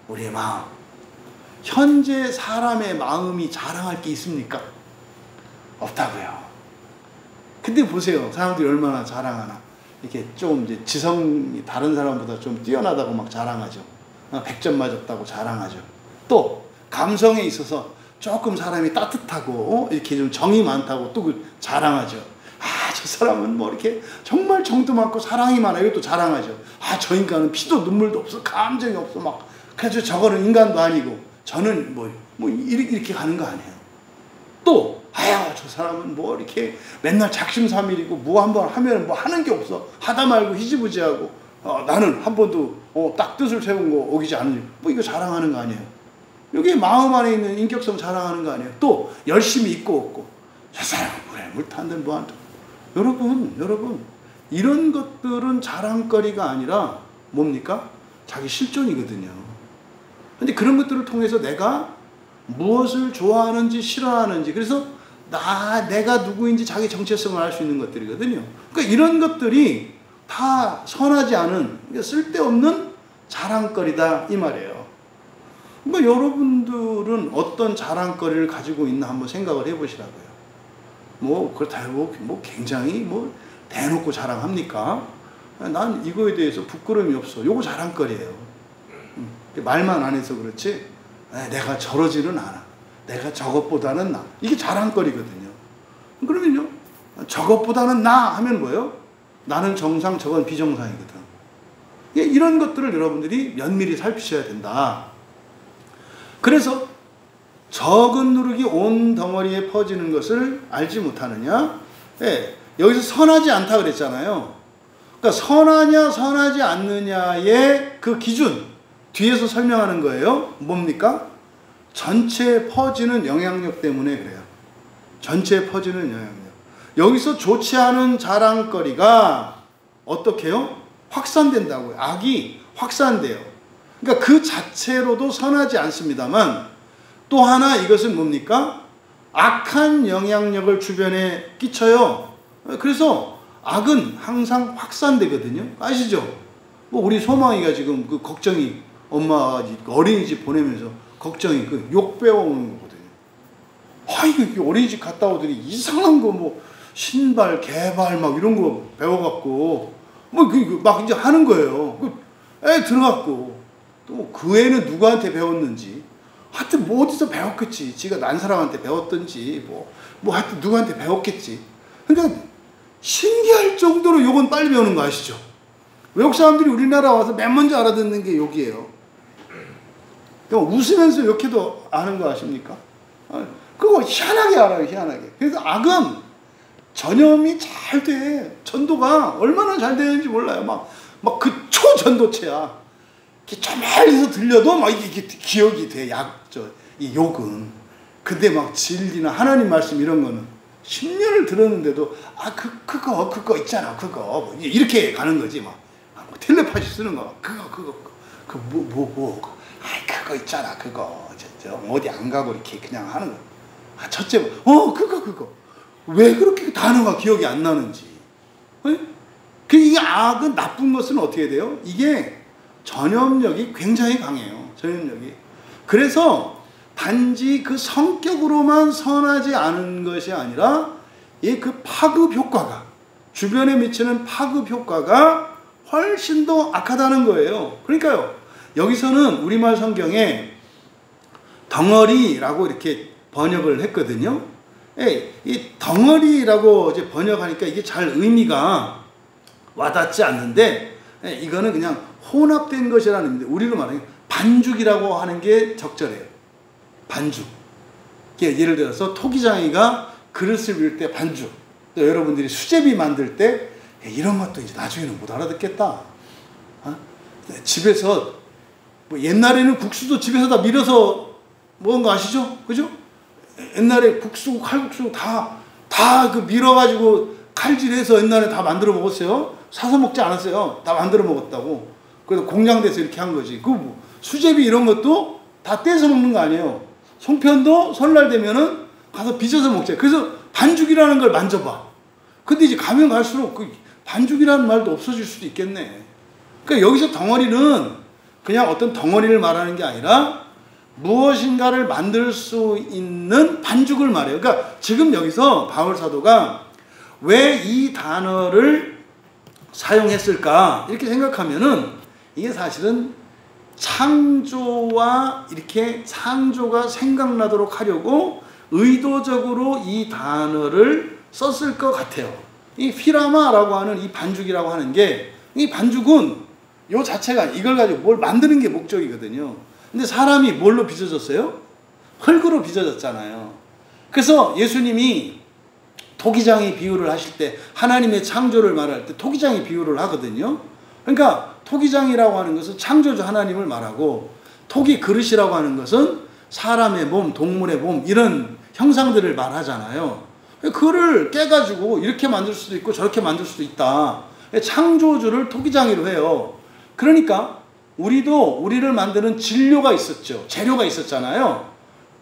우리의 마음. 현재 사람의 마음이 자랑할 게 있습니까? 없다고요. 근데 보세요. 사람들이 얼마나 자랑하나. 이렇게 좀 이제 지성이 다른 사람보다 좀 뛰어나다고 막 자랑하죠. 100점 맞았다고 자랑하죠. 또 감성에 있어서 조금 사람이 따뜻하고 이렇게 좀 정이 많다고 또 자랑하죠. 아, 저 사람은 뭐 이렇게 정말 정도 많고 사랑이 많아요. 이것도 자랑하죠. 아, 저 인간은 피도 눈물도 없어, 감정이 없어, 막. 그래서 저거는 인간도 아니고 저는 뭐 이렇게 가는 거 아니에요. 또 아야, 저 사람은 뭐 이렇게 맨날 작심삼일이고 뭐 한번 하면 뭐 하는 게 없어. 하다 말고 희지부지하고 나는 한 번도 딱 뜻을 세운 거 어기지 않으니 뭐 이거 자랑하는 거 아니에요. 여기 마음 안에 있는 인격성 자랑하는 거 아니에요. 또 열심히 있고 없고 저 사람은 그래 물 탄데 뭐한다. 여러분 이런 것들은 자랑거리가 아니라 뭡니까? 자기 실존이거든요. 근데 그런 것들을 통해서 내가 무엇을 좋아하는지 싫어하는지, 그래서 내가 누구인지 자기 정체성을 알 수 있는 것들이거든요. 그러니까 이런 것들이 다 선하지 않은, 쓸데없는 자랑거리다 이 말이에요. 그러니까 여러분들은 어떤 자랑거리를 가지고 있나 한번 생각을 해보시라고요. 뭐 그렇다고 뭐 굉장히 뭐 대놓고 자랑합니까? 난 이거에 대해서 부끄러움이 없어. 요거 자랑거리예요. 말만 안 해서 그렇지 내가 저러지는 않아. 내가 저것보다는 나. 이게 자랑거리거든요. 그러면요, 저것보다는 나 하면 뭐예요? 나는 정상, 저건 비정상이거든. 이런 것들을 여러분들이 면밀히 살피셔야 된다. 그래서 적은 누룩이 온 덩어리에 퍼지는 것을 알지 못하느냐? 예, 여기서 선하지 않다 그랬잖아요. 그러니까 선하냐 선하지 않느냐의 그 기준 뒤에서 설명하는 거예요. 뭡니까? 전체에 퍼지는 영향력 때문에 그래요. 전체에 퍼지는 영향력. 여기서 좋지 않은 자랑거리가 어떻게 해요? 확산된다고요. 악이 확산돼요. 그러니까 그 자체로도 선하지 않습니다만 또 하나 이것은 뭡니까? 악한 영향력을 주변에 끼쳐요. 그래서 악은 항상 확산되거든요. 아시죠? 뭐 우리 소망이가 지금 그 걱정이 엄마 어린이집 보내면서 걱정이 그 욕 배워오는 거거든요. 아, 이거 어린이집 갔다 오더니 이상한 거 뭐 신발, 개발 막 이런 거 배워갖고 뭐 막 이제 하는 거예요. 애 들어갔고 또 그 애는 누구한테 배웠는지 하여튼 뭐 어디서 배웠겠지. 지가 난 사람한테 배웠던지 뭐 하여튼 누구한테 배웠겠지. 그러니까 신기할 정도로 욕은 빨리 배우는 거 아시죠? 외국 사람들이 우리나라 와서 맨 먼저 알아듣는 게 욕이에요. 그러니까 웃으면서 욕해도 아는 거 아십니까? 그거 희한하게 알아요. 희한하게. 그래서 악은 전염이 잘 돼. 전도가 얼마나 잘 되는지 몰라요. 막 그 초전도체야. 좀 멀리서 들려도 막 이게 기억이 돼. 이 욕은. 근데 막 진리나 하나님 말씀 이런 거는 10년을 들었는데도 그거 있잖아. 그거 뭐 이렇게 가는 거지. 뭐 텔레파시 쓰는 거. 그거 그거 있잖아. 그거 어디 안 가고 이렇게 그냥 하는 거. 첫째 그거 왜 그렇게 단어가 기억이 안 나는지. 이게 악은 나쁜 것은 어떻게 돼요? 이게 전염력이 굉장히 강해요. 전염력이. 그래서 단지 그 성격으로만 선하지 않은 것이 아니라 그 파급 효과가 주변에 미치는 파급 효과가 훨씬 더 악하다는 거예요. 그러니까요. 여기서는 우리말 성경에 덩어리라고 이렇게 번역을 했거든요. 이 덩어리라고 이제 번역하니까 이게 잘 의미가 와닿지 않는데 이거는 그냥 혼합된 것이라는 의미인데 우리로 말하면 반죽이라고 하는 게 적절해요. 반죽. 예를 들어서 토기장이가 그릇을 밀 때 반죽. 또 여러분들이 수제비 만들 때 이런 것도 이제 나중에는 못 알아듣겠다. 집에서 뭐 옛날에는 국수도 집에서 다 밀어서 먹은 거 아시죠? 그죠? 옛날에 국수, 칼국수 다 그 밀어가지고 칼질해서 옛날에 다 만들어 먹었어요. 사서 먹지 않았어요. 다 만들어 먹었다고. 그래서 공장돼서 이렇게 한 거지. 뭐 수제비 이런 것도 다 떼서 먹는 거 아니에요. 송편도 설날 되면은 가서 빚어서 먹자. 그래서 반죽이라는 걸 만져봐. 근데 이제 가면 갈수록 그 반죽이라는 말도 없어질 수도 있겠네. 그러니까 여기서 덩어리는 그냥 어떤 덩어리를 말하는 게 아니라 무엇인가를 만들 수 있는 반죽을 말해요. 그러니까 지금 여기서 바울 사도가 왜 이 단어를 사용했을까 이렇게 생각하면은 이게 사실은 창조와 이렇게 창조가 생각나도록 하려고 의도적으로 이 단어를 썼을 것 같아요. 이 피라마라고 하는 이 반죽이라고 하는 게 이 반죽은 요 자체가 이걸 가지고 뭘 만드는 게 목적이거든요. 근데 사람이 뭘로 빚어졌어요? 흙으로 빚어졌잖아요. 그래서 예수님이 토기장이 비유를 하실 때 하나님의 창조를 말할 때 토기장이 비유를 하거든요. 그러니까 토기장이라고 하는 것은 창조주 하나님을 말하고 토기 그릇이라고 하는 것은 사람의 몸, 동물의 몸 이런 형상들을 말하잖아요. 그를 깨가지고 이렇게 만들 수도 있고 저렇게 만들 수도 있다. 창조주를 토기장이로 해요. 그러니까 우리를 만드는 진료가 있었죠. 재료가 있었잖아요.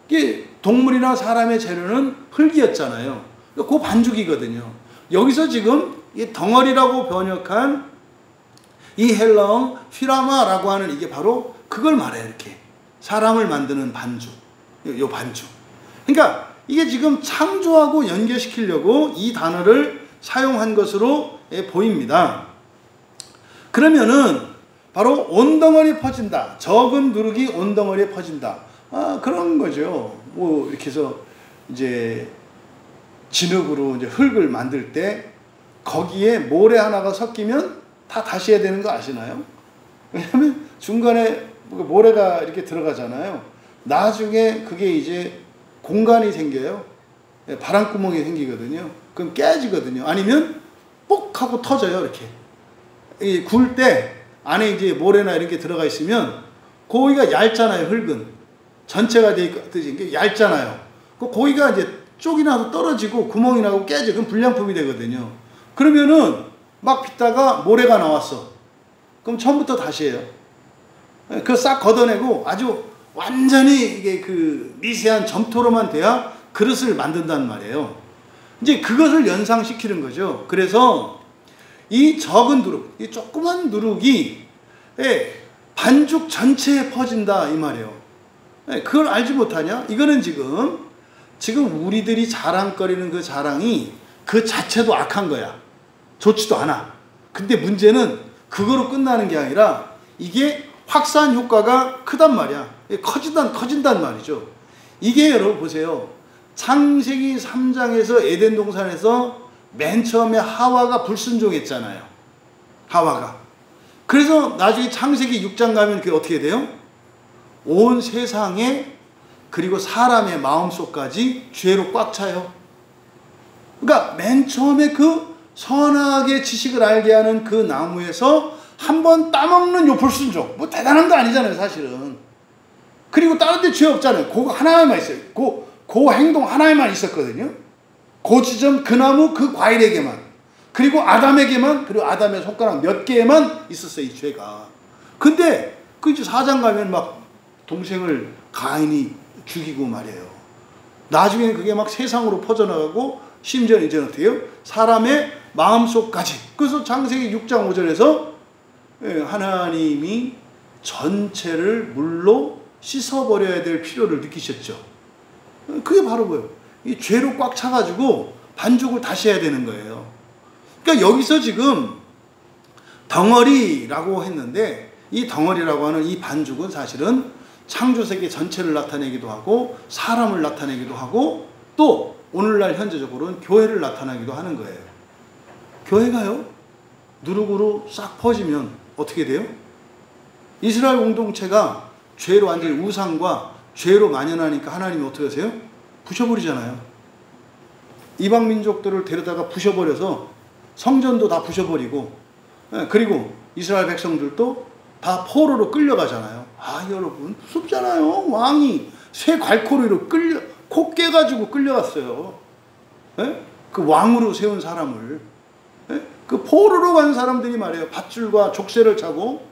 이게 동물이나 사람의 재료는 흙이었잖아요. 그 반죽이거든요. 여기서 지금 이 덩어리라고 번역한 이 헬라어 피라마라고 하는 이게 바로 그걸 말해요. 이렇게 사람을 만드는 반죽. 요 반죽. 그러니까 이게 지금 창조하고 연결시키려고 이 단어를 사용한 것으로 보입니다. 그러면은 바로 온덩어리에 퍼진다. 적은 누룩이 온덩어리에 퍼진다. 그런 거죠. 뭐 이렇게 해서 이제 진흙으로 이제 흙을 만들 때 거기에 모래 하나가 섞이면 다 다시 해야 되는 거 아시나요? 왜냐면 중간에 모래가 이렇게 들어가잖아요. 나중에 그게 이제 공간이 생겨요. 바람구멍이 생기거든요. 그럼 깨지거든요. 아니면 뽁 하고 터져요. 이렇게. 굴 때 안에 이제 모래나 이런 게 들어가 있으면 고기가 얇잖아요. 흙은. 전체가 돼 있듯이 얇잖아요. 그 고기가 이제 쪽이 나도 떨어지고 구멍이 나고 깨져. 그럼 불량품이 되거든요. 그러면은 막 빚다가 모래가 나왔어. 그럼 처음부터 다시 해요. 그거 싹 걷어내고 아주 완전히 이게 그 미세한 점토로만 돼야 그릇을 만든단 말이에요. 이제 그것을 연상시키는 거죠. 그래서 이 적은 누룩, 이 조그만 누룩이 반죽 전체에 퍼진다 이 말이에요. 그걸 알지 못하냐? 이거는 지금 우리들이 자랑거리는 그 자랑이 그 자체도 악한 거야. 좋지도 않아. 근데 문제는 그거로 끝나는 게 아니라 이게 확산 효과가 크단 말이야. 커진단 말이죠. 이게 여러분 보세요. 창세기 3장에서 에덴 동산에서 맨 처음에 하와가 불순종했잖아요. 하와가. 그래서 나중에 창세기 6장 가면 그게 어떻게 돼요? 온 세상에 그리고 사람의 마음속까지 죄로 꽉 차요. 그러니까 맨 처음에 그 선악의 지식을 알게 하는 그 나무에서 한번 따먹는 요 불순종. 뭐 대단한 거 아니잖아요, 사실은. 그리고 다른 데 죄 없잖아요. 그거 하나에만 있어요. 그 행동 하나에만 있었거든요. 그 지점, 그 나무, 그 과일에게만. 그리고 아담에게만, 그리고 아담의 손가락 몇 개에만 있었어요, 이 죄가. 근데 그 이제 4장 가면 막 동생을 가인이 죽이고 말이에요. 나중에는 그게 막 세상으로 퍼져나가고 심지어 이제 어떻게 해요? 사람의 마음속까지. 그래서 창세기 6장 5절에서 하나님이 전체를 물로 씻어버려야 될 필요를 느끼셨죠. 그게 바로 뭐예요? 이 죄로 꽉 차가지고 반죽을 다시 해야 되는 거예요. 그러니까 여기서 지금 덩어리라고 했는데 이 덩어리라고 하는 이 반죽은 사실은 창조세계 전체를 나타내기도 하고 사람을 나타내기도 하고 또 오늘날 현재적으로는 교회를 나타내기도 하는 거예요. 교회가요, 누룩으로 싹 퍼지면 어떻게 돼요? 이스라엘 공동체가 죄로 완전히 우상과 죄로 만연하니까 하나님이 어떻게 하세요? 부셔버리잖아요. 이방 민족들을 데려다가 부셔버려서 성전도 다 부셔버리고, 그리고 이스라엘 백성들도 다 포로로 끌려가잖아요. 아, 여러분, 무섭잖아요. 왕이 쇠 괄코리로 코 깨가지고 끌려갔어요. 그 왕으로 세운 사람을. 그 포로로 간 사람들이 말이에요. 밧줄과 족쇄를 차고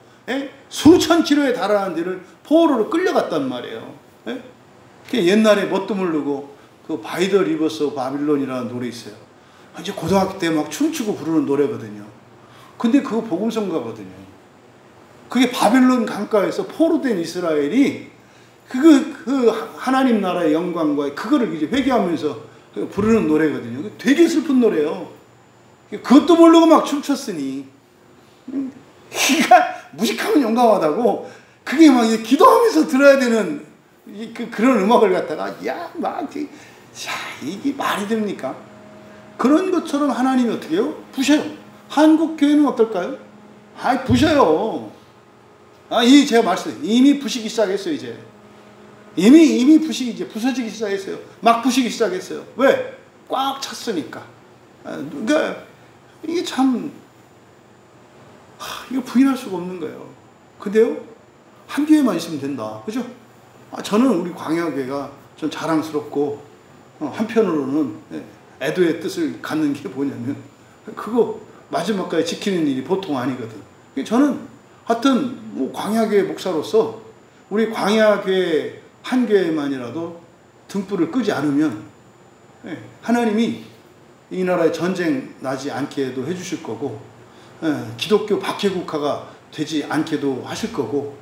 수천 킬로에 달하는 데를 포로로 끌려갔단 말이에요. 옛날에 뭣도 모르고 그 바이 더 리버스 오브 바빌론이라는 노래 있어요. 이제 고등학교 때 막 춤추고 부르는 노래거든요. 근데 그거 복음성가거든요. 그게 바빌론 강가에서 포로된 이스라엘이 그 하나님 나라의 영광과 그거를 이제 회개하면서 부르는 노래거든요. 되게 슬픈 노래예요. 그것도 모르고 막 춤췄으니 기가 무식하면 용감하다고. 그게 막 기도하면서 들어야 되는 그런 음악을 갖다가 이게 말이 됩니까? 그런 것처럼 하나님이 어떻게 해요? 부셔요. 한국 교회는 어떨까요? 부셔요. 제가 말씀드려요. 이미 부시기 시작했어요, 이제. 이미 부시기, 이제 부서지기 시작했어요. 막 부시기 시작했어요. 왜? 꽉 찼으니까. 그러니까, 이게 참, 이거 부인할 수가 없는 거예요. 근데요, 한 교회만 있으면 된다. 그죠? 저는 우리 광야교회가 좀 자랑스럽고, 한편으로는 애도의 뜻을 갖는 게 뭐냐면, 그거 마지막까지 지키는 일이 보통 아니거든. 저는 하여튼, 광야교회 목사로서 우리 광야교회 한 교회만이라도 등불을 끄지 않으면, 하나님이 이 나라에 전쟁 나지 않게도 해주실 거고, 기독교 박해국가가 되지 않게도 하실 거고,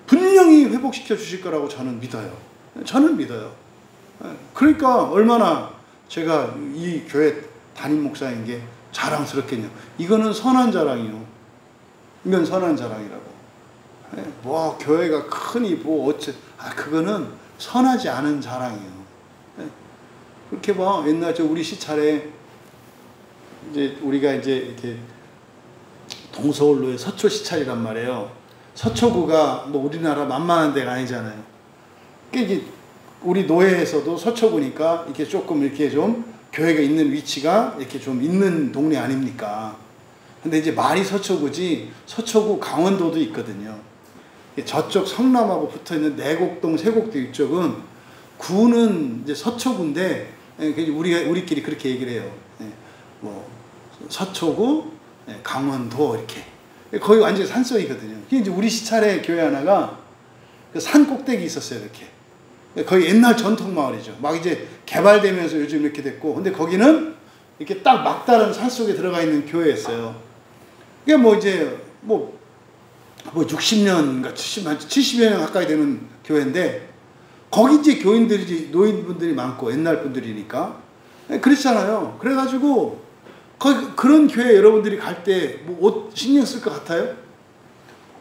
분명히 회복시켜 주실 거라고 저는 믿어요. 저는 믿어요. 그러니까 얼마나 제가 이 교회 담임 목사인 게 자랑스럽겠냐. 이거는 선한 자랑이요. 이건 선한 자랑이라고. 뭐 교회가 크니 그거는 선하지 않은 자랑이에요. 그렇게 봐. 옛날 우리 시찰에 이제 우리가 이제 이렇게 동서울로의 서초 시찰이란 말이에요. 서초구가 뭐 우리나라 만만한 데가 아니잖아요. 이게 우리 노회에서도 서초구니까 이렇게 조금 이렇게 좀 교회가 있는 위치가 이렇게 좀 있는 동네 아닙니까? 근데 이제 말이 서초구지 서초구 강원도도 있거든요. 저쪽 성남하고 붙어 있는 내곡동, 세곡도 이쪽은 구는 이제 서초구인데 우리끼리 그렇게 얘기를 해요. 뭐 서초구, 강원도 이렇게 거의 완전히 산속이거든요. 이제 우리 시찰의 교회 하나가 그 산 꼭대기 있었어요. 이렇게 거의 옛날 전통 마을이죠. 막 이제 개발되면서 요즘 이렇게 됐고, 근데 거기는 이렇게 딱 막다른 산 속에 들어가 있는 교회였어요. 그게 뭐 이제 뭐 60년인가 70여 년 가까이 되는 교회인데, 거기 이제 교인들이, 노인분들이 많고 옛날 분들이니까 그렇잖아요. 그래가지고 그런 교회 여러분들이 갈 때 뭐 옷 신경 쓸 것 같아요?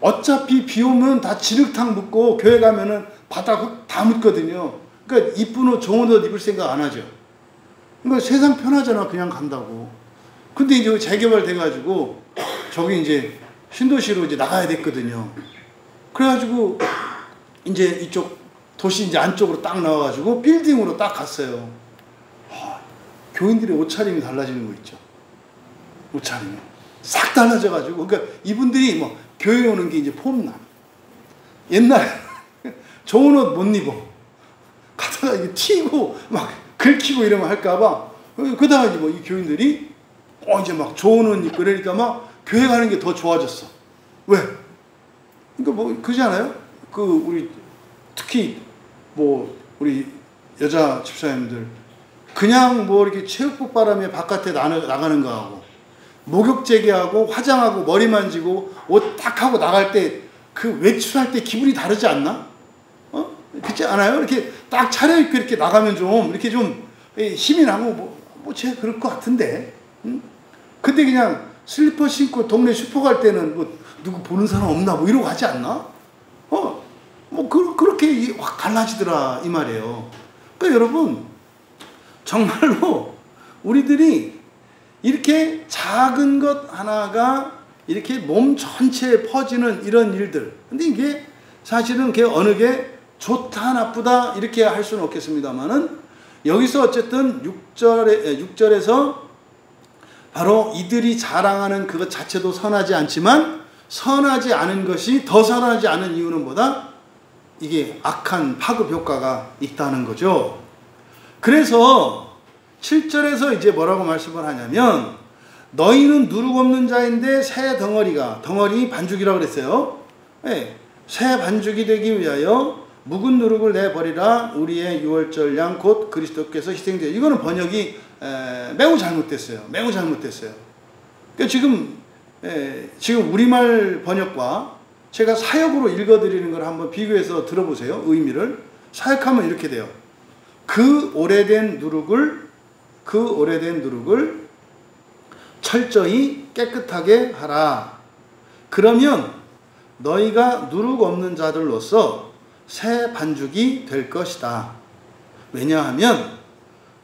어차피 비 오면 다 진흙탕 묻고 교회 가면은 바닥 다 묻거든요. 그러니까 이쁜 옷, 좋은 옷 입을 생각 안 하죠. 그러니까 세상 편하잖아, 그냥 간다고. 근데 이제 재개발 돼가지고 저기 이제 신도시로 이제 나가야 됐거든요. 그래가지고 이제 이쪽 도시 이제 안쪽으로 딱 나와가지고 빌딩으로 딱 갔어요. 교인들의 옷차림이 달라지는 거 있죠. 옷차림이 싹 달라져가지고, 그러니까 이분들이 뭐 교회 오는 게 이제 폼나. 옛날에 좋은 옷 못 입어. 가다가 이게 튀고 막 긁히고 이러면 할까봐. 그러다가 이제 뭐 이 교인들이 이제 막 좋은 옷 입고 그러니까 막 교회 가는 게 더 좋아졌어. 왜? 그러니까 뭐 그러지 않아요? 우리 특히 뭐 우리 여자 집사님들 그냥 뭐 이렇게 체육복 바람에 바깥에 나가는 거하고, 목욕 재개하고 화장하고 머리 만지고 옷 딱 하고 나갈 때 그 외출할 때 기분이 다르지 않나? 그렇지 않아요? 이렇게 딱 차려입고 이렇게 나가면 좀 이렇게 좀 힘이 나고 제가 그럴 것 같은데. 근데 그냥 슬리퍼 신고 동네 슈퍼 갈 때는 뭐 누구 보는 사람 없나 뭐 이러고 가지 않나? 그렇게 확 달라지더라 이 말이에요. 그러니까 여러분 정말로 우리들이 이렇게 작은 것 하나가 이렇게 몸 전체에 퍼지는 이런 일들. 근데 이게 사실은 어느 게 좋다 나쁘다 이렇게 할 수는 없겠습니다만은, 여기서 어쨌든 6절에서 바로 이들이 자랑하는 그것 자체도 선하지 않지만 선하지 않은 것이 더 선하지 않은 이유는 뭐다? 이게 악한 파급 효과가 있다는 거죠. 그래서 7절에서 이제 뭐라고 말씀을 하냐면, 너희는 누룩 없는 자인데 새 덩어리 반죽이라고 그랬어요. 새 반죽이 되기 위하여 묵은 누룩을 내버리라. 우리의 유월절 양 곧 그리스도께서 희생되어. 이거는 번역이 매우 잘못됐어요. 매우 잘못됐어요. 그러니까 지금 우리말 번역과 제가 사역으로 읽어드리는 걸 한번 비교해서 들어보세요. 의미를. 사역하면 이렇게 돼요. 그 오래된 누룩을 철저히 깨끗하게 하라. 그러면 너희가 누룩 없는 자들로서 새 반죽이 될 것이다. 왜냐하면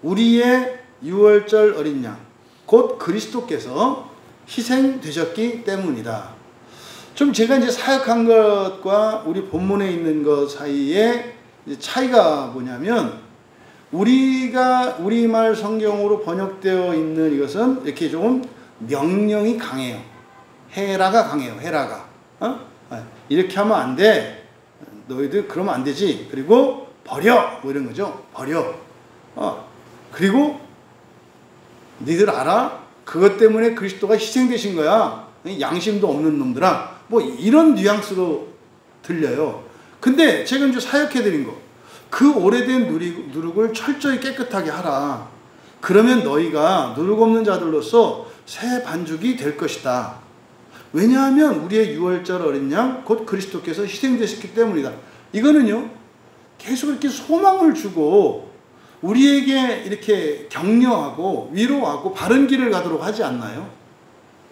우리의 유월절 어린 양 곧 그리스도께서 희생되셨기 때문이다. 좀 제가 이제 사역한 것과 우리 본문에 있는 것 사이에 차이가 뭐냐면, 우리가 우리말 성경으로 번역되어 있는 이것은 이렇게 좀 명령이 강해요. 헤라가 강해요. 헤라가. 이렇게 하면 안 돼. 너희들 그러면 안 되지. 그리고 버려. 뭐 이런 거죠. 버려. 그리고 니들 알아? 그것 때문에 그리스도가 희생되신 거야. 양심도 없는 놈들아. 뭐 이런 뉘앙스로 들려요. 근데 제가 이제 사역해드린 거, 그 오래된 누룩을 철저히 깨끗하게 하라. 그러면 너희가 누룩 없는 자들로서 새 반죽이 될 것이다. 왜냐하면 우리의 유월절 어린 양 곧 그리스도께서 희생되셨기 때문이다. 이거는요, 계속 이렇게 소망을 주고 우리에게 이렇게 격려하고 위로하고 바른 길을 가도록 하지 않나요?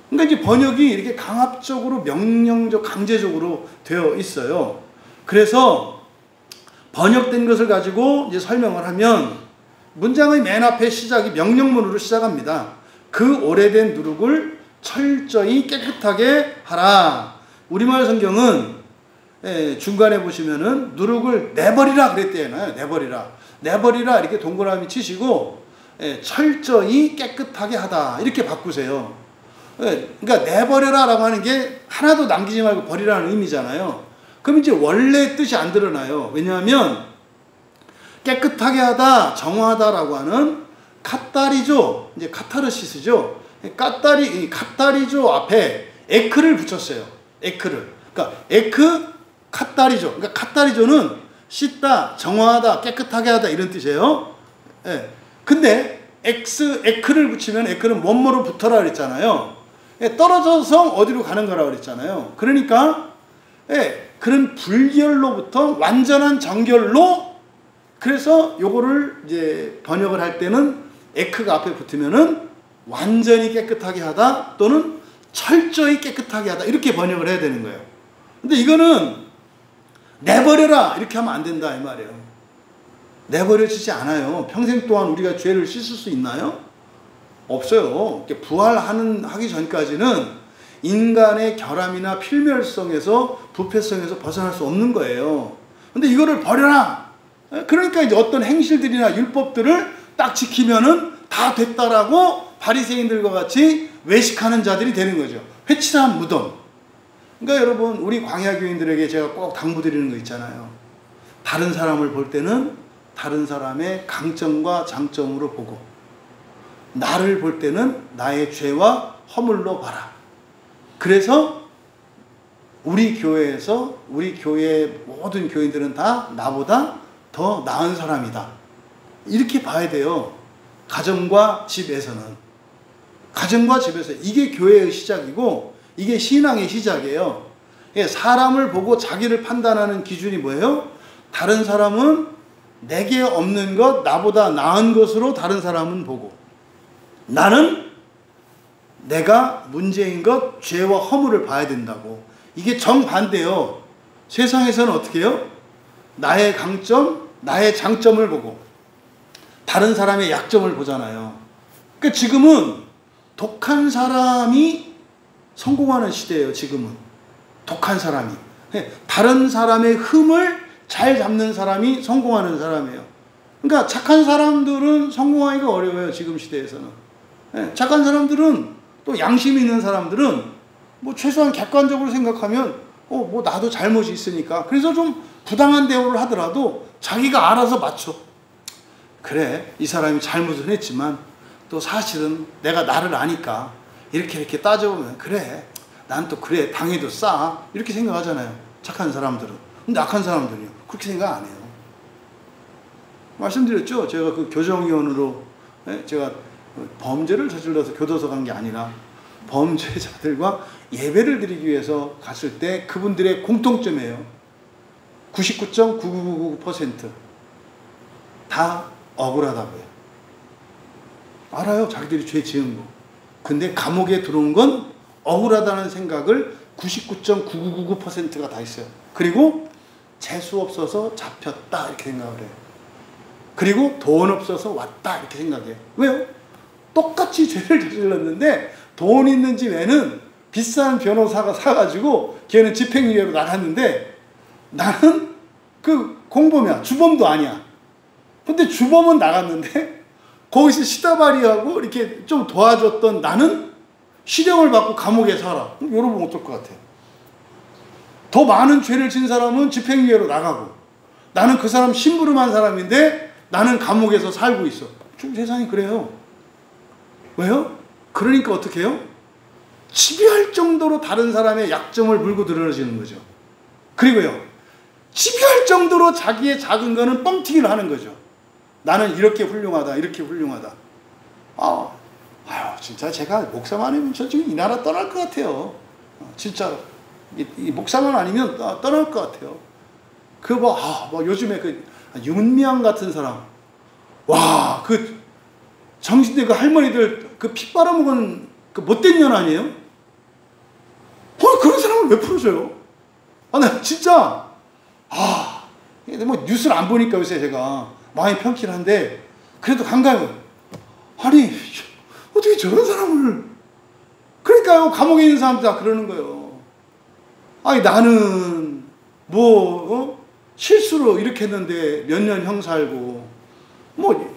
그러니까 이제 번역이 이렇게 강압적으로 명령적 강제적으로 되어 있어요. 그래서 번역된 것을 가지고 이제 설명을 하면 문장의 맨 앞에 시작이 명령문으로 시작합니다. 그 오래된 누룩을 철저히 깨끗하게 하라. 우리말 성경은 중간에 보시면은 누룩을 내버리라 그랬대요. 내버리라 이렇게 동그라미 치시고 철저히 깨끗하게 하다 이렇게 바꾸세요. 그러니까 내버려라 라고 하는 게 하나도 남기지 말고 버리라는 의미잖아요. 그럼 이제 원래 뜻이 안 드러나요. 왜냐하면 깨끗하게 하다, 정화하다라고 하는 카타리조, 이제 카타르시스죠. 카타리조 앞에 에크를 붙였어요. 에크를. 그러니까 에크 카타리조. 그러니까 카타리조는 씻다, 정화하다, 깨끗하게 하다 이런 뜻이에요. 근데 에크를 붙이면 에크는 뭐뭐로 붙어라 그랬잖아요. 떨어져서 어디로 가는 거라 그랬잖아요. 그러니까 그런 불결로부터 완전한 정결로, 그래서 요거를 이제 번역을 할 때는 에크가 앞에 붙으면은 완전히 깨끗하게 하다 또는 철저히 깨끗하게 하다 이렇게 번역을 해야 되는 거예요. 근데 이거는 내버려라 이렇게 하면 안 된다 이 말이에요. 내버려지지 않아요. 평생 동안 우리가 죄를 씻을 수 있나요? 없어요. 부활하기 전까지는 인간의 결함이나 필멸성에서, 부패성에서 벗어날 수 없는 거예요. 근데 이거를 버려라. 그러니까 이제 어떤 행실들이나 율법들을 딱 지키면은 다 됐다라고 바리새인들과 같이 외식하는 자들이 되는 거죠. 회칠한 무덤. 그러니까 여러분, 우리 광야교인들에게 제가 꼭 당부드리는 거 있잖아요. 다른 사람을 볼 때는 다른 사람의 강점과 장점으로 보고, 나를 볼 때는 나의 죄와 허물로 봐라. 그래서 우리 교회에서, 우리 교회의 모든 교인들은 다 나보다 더 나은 사람이다. 이렇게 봐야 돼요. 가정과 집에서는. 가정과 집에서. 이게 교회의 시작이고 이게 신앙의 시작이에요. 사람을 보고 자기를 판단하는 기준이 뭐예요? 다른 사람은 내게 없는 것, 나보다 나은 것으로 다른 사람은 보고, 나는 내가 문제인 것, 죄와 허물을 봐야 된다고. 이게 정반대요. 세상에서는 어떻게 해요? 나의 강점, 나의 장점을 보고 다른 사람의 약점을 보잖아요. 그러니까 지금은 독한 사람이 성공하는 시대예요. 지금은 독한 사람이, 다른 사람의 흠을 잘 잡는 사람이 성공하는 사람이에요. 그러니까 착한 사람들은 성공하기가 어려워요. 지금 시대에서는. 착한 사람들은, 또 양심 있는 사람들은 뭐 최소한 객관적으로 생각하면 뭐 나도 잘못이 있으니까, 그래서 좀 부당한 대우를 하더라도 자기가 알아서 맞춰. 그래, 이 사람이 잘못을 했지만 또 사실은 내가 나를 아니까 이렇게 따져보면, 그래, 난 또 그래, 당해도 싸, 이렇게 생각하잖아요. 착한 사람들은. 근데 악한 사람들은요, 그렇게 생각 안 해요. 말씀드렸죠. 제가 그 교정위원으로, 제가 범죄를 저질러서 교도소 간 게 아니라 범죄자들과 예배를 드리기 위해서 갔을 때 그분들의 공통점이에요. 99.9999% 다 억울하다고요. 알아요. 자기들이 죄 지은 거. 근데 감옥에 들어온 건 억울하다는 생각을 99.9999%가 다 있어요. 그리고 재수 없어서 잡혔다 이렇게 생각을 해요. 그리고 돈 없어서 왔다 이렇게 생각해요. 왜요? 똑같이 죄를 저질렀는데 돈 있는 집에는 비싼 변호사가 사가지고 걔는 집행유예로 나갔는데 나는 그 공범이야. 주범도 아니야. 근데 주범은 나갔는데 거기서 시다바리하고 이렇게 좀 도와줬던 나는 실형을 받고 감옥에 살아. 여러분 어떨 것 같아요? 더 많은 죄를 진 사람은 집행유예로 나가고, 나는 그 사람 심부름한 사람인데 나는 감옥에서 살고 있어. 좀 세상이 그래요. 왜요? 그러니까 어떻게 해요? 치비할 정도로 다른 사람의 약점을 물고 드러지는 거죠. 그리고요, 치비할 정도로 자기의 작은 거는 뻥튀기를 하는 거죠. 나는 이렇게 훌륭하다, 이렇게 훌륭하다. 진짜 제가 목사만 아니면 저 지금 이 나라 떠날 것 같아요. 진짜 이 목사만 아니면 떠날 것 같아요. 요즘에 그 윤미향 같은 사람, 그 정신대 그 할머니들 그 피 빨아먹은 그 못된 년 아니에요? 그런 사람을 왜 풀어줘요? 나 진짜 뭐 뉴스를 안 보니까 요새 제가 마음이 편치 한데 그래도 감감해요. 아니 어떻게 저런 사람을, 그러니까요 감옥에 있는 사람들 다 그러는 거예요. 아니 나는 실수로 이렇게 했는데 몇 년 형 살고,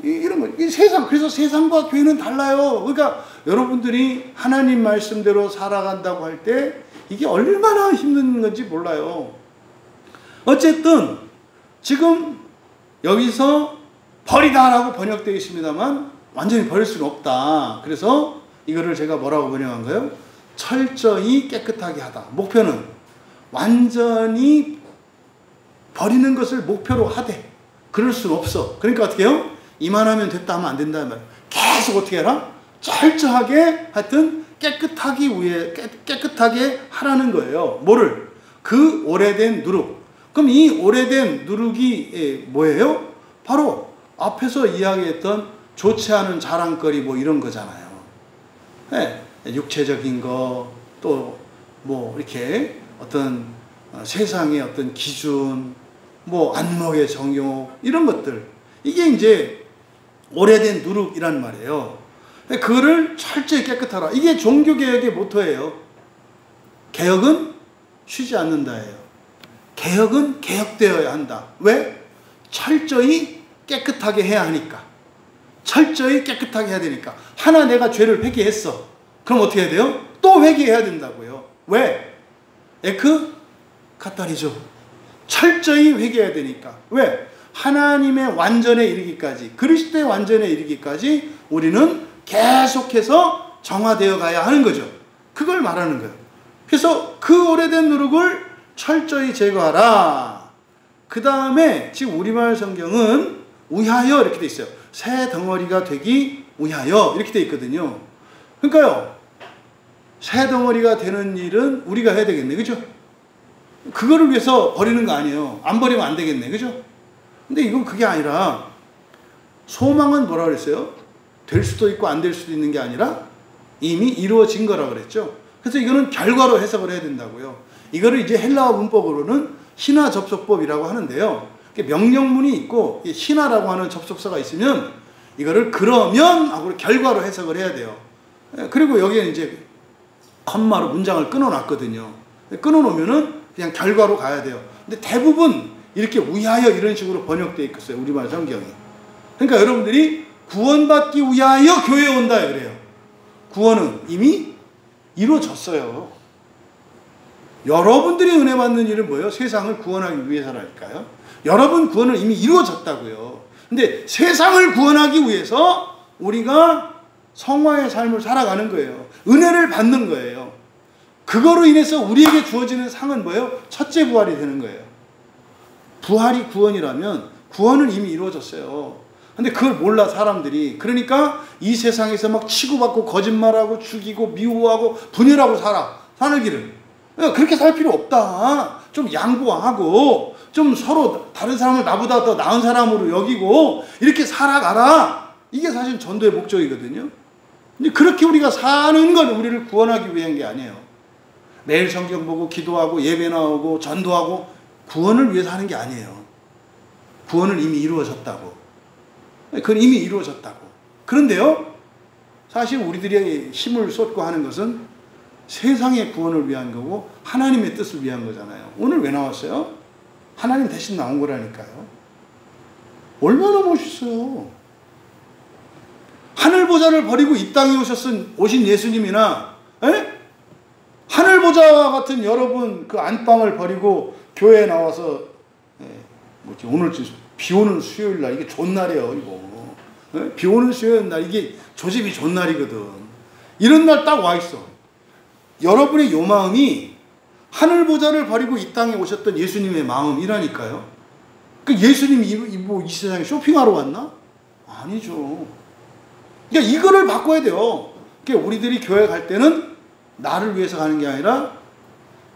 이런 거. 이 세상, 그래서 세상과 교회는 달라요. 그러니까 여러분들이 하나님 말씀대로 살아간다고 할 때 이게 얼마나 힘든 건지 몰라요. 어쨌든, 지금 여기서 버리다라고 번역되어 있습니다만, 완전히 버릴 수는 없다. 그래서 이거를 제가 뭐라고 번역한 거예요? 철저히 깨끗하게 하다. 목표는 완전히 버리는 것을 목표로 하되, 그럴 수는 없어. 그러니까 어떻게 해요? 이만하면 됐다 하면 안 된다는 말이에요. 계속 어떻게 해라? 철저하게 하여튼 깨끗하게 하라는 거예요. 뭐를? 그 오래된 누룩. 그럼 이 오래된 누룩이 뭐예요? 바로 앞에서 이야기했던 좋지 않은 자랑거리 이런 거잖아요. 네, 육체적인 거, 또 이렇게 어떤 세상의 어떤 기준, 안목의 정욕, 이런 것들. 이게 이제 오래된 누룩이란 말이에요. 그거를 철저히 깨끗하라. 이게 종교개혁의 모토예요. 개혁은 쉬지 않는다예요. 개혁은 개혁되어야 한다. 왜? 철저히 깨끗하게 해야 하니까. 철저히 깨끗하게 해야 되니까. 하나 내가 죄를 회개했어. 그럼 어떻게 해야 돼요? 또 회개해야 된다고요. 왜? 에크 카타리죠. 철저히 회개해야 되니까. 왜? 하나님의 완전에 이르기까지, 그리스도의 완전에 이르기까지 우리는 계속해서 정화되어 가야 하는 거죠. 그걸 말하는 거예요. 그래서 그 오래된 누룩을 철저히 제거하라. 그 다음에 지금 우리말 성경은 위하여 이렇게 돼 있어요. 새 덩어리가 되기 위하여 이렇게 돼 있거든요. 그러니까요, 새 덩어리가 되는 일은 우리가 해야 되겠네. 그죠? 그거를 위해서 버리는 거 아니에요. 안 버리면 안 되겠네. 그죠? 근데 이건 그게 아니라, 소망은 뭐라 그랬어요? 될 수도 있고 안 될 수도 있는 게 아니라 이미 이루어진 거라 그랬죠. 그래서 이거는 결과로 해석을 해야 된다고요. 이거를 이제 헬라어 문법으로는 신화 접속법이라고 하는데요. 명령문이 있고 신화라고 하는 접속사가 있으면 이거를 그러면 하고 결과로 해석을 해야 돼요. 그리고 여기에 이제 컴마로 문장을 끊어놨거든요. 끊어놓으면은 그냥 결과로 가야 돼요. 근데 대부분 이렇게 위하여 이런 식으로 번역되어 있겠어요. 우리말 성경이. 그러니까 여러분들이 구원받기 위하여 교회에 온다 그래요. 구원은 이미 이루어졌어요. 여러분들이 은혜 받는 일은 뭐예요? 세상을 구원하기 위해서라니까요. 여러분 구원은 이미 이루어졌다고요. 근데 세상을 구원하기 위해서 우리가 성화의 삶을 살아가는 거예요. 은혜를 받는 거예요. 그거로 인해서 우리에게 주어지는 상은 뭐예요? 첫째 부활이 되는 거예요. 부활이 구원이라면 구원은 이미 이루어졌어요. 근데 그걸 몰라 사람들이. 그러니까 이 세상에서 막 치고받고 거짓말하고 죽이고 미워하고 분열하고 사는 길은 그렇게 살 필요 없다. 좀 양보하고 좀 서로 다른 사람을 나보다 더 나은 사람으로 여기고 이렇게 살아가라. 이게 사실 전도의 목적이거든요. 근데 그렇게 우리가 사는 건 우리를 구원하기 위한 게 아니에요. 매일 성경 보고 기도하고 예배 나오고 전도하고 구원을 위해서 하는 게 아니에요. 구원은 이미 이루어졌다고. 그건 이미 이루어졌다고. 그런데요, 사실 우리들이 힘을 쏟고 하는 것은 세상의 구원을 위한 거고 하나님의 뜻을 위한 거잖아요. 오늘 왜 나왔어요? 하나님 대신 나온 거라니까요. 얼마나 멋있어요. 하늘보좌를 버리고 이 땅에 오신 예수님이나 하늘보좌와 같은 여러분 그 안방을 버리고 교회에 나와서 오늘 비 오는 수요일 날, 이게 좋은 날이에요, 이거. 비 오는 수요일 날, 이게 조짐이 좋은 날이거든. 이런 날 딱 와 있어. 여러분의 요 마음이 하늘보좌를 버리고 이 땅에 오셨던 예수님의 마음이라니까요. 그 예수님이 이 세상에 쇼핑하러 왔나? 아니죠. 그러니까 이거를 바꿔야 돼요. 그러니까 우리들이 교회 갈 때는 나를 위해서 가는 게 아니라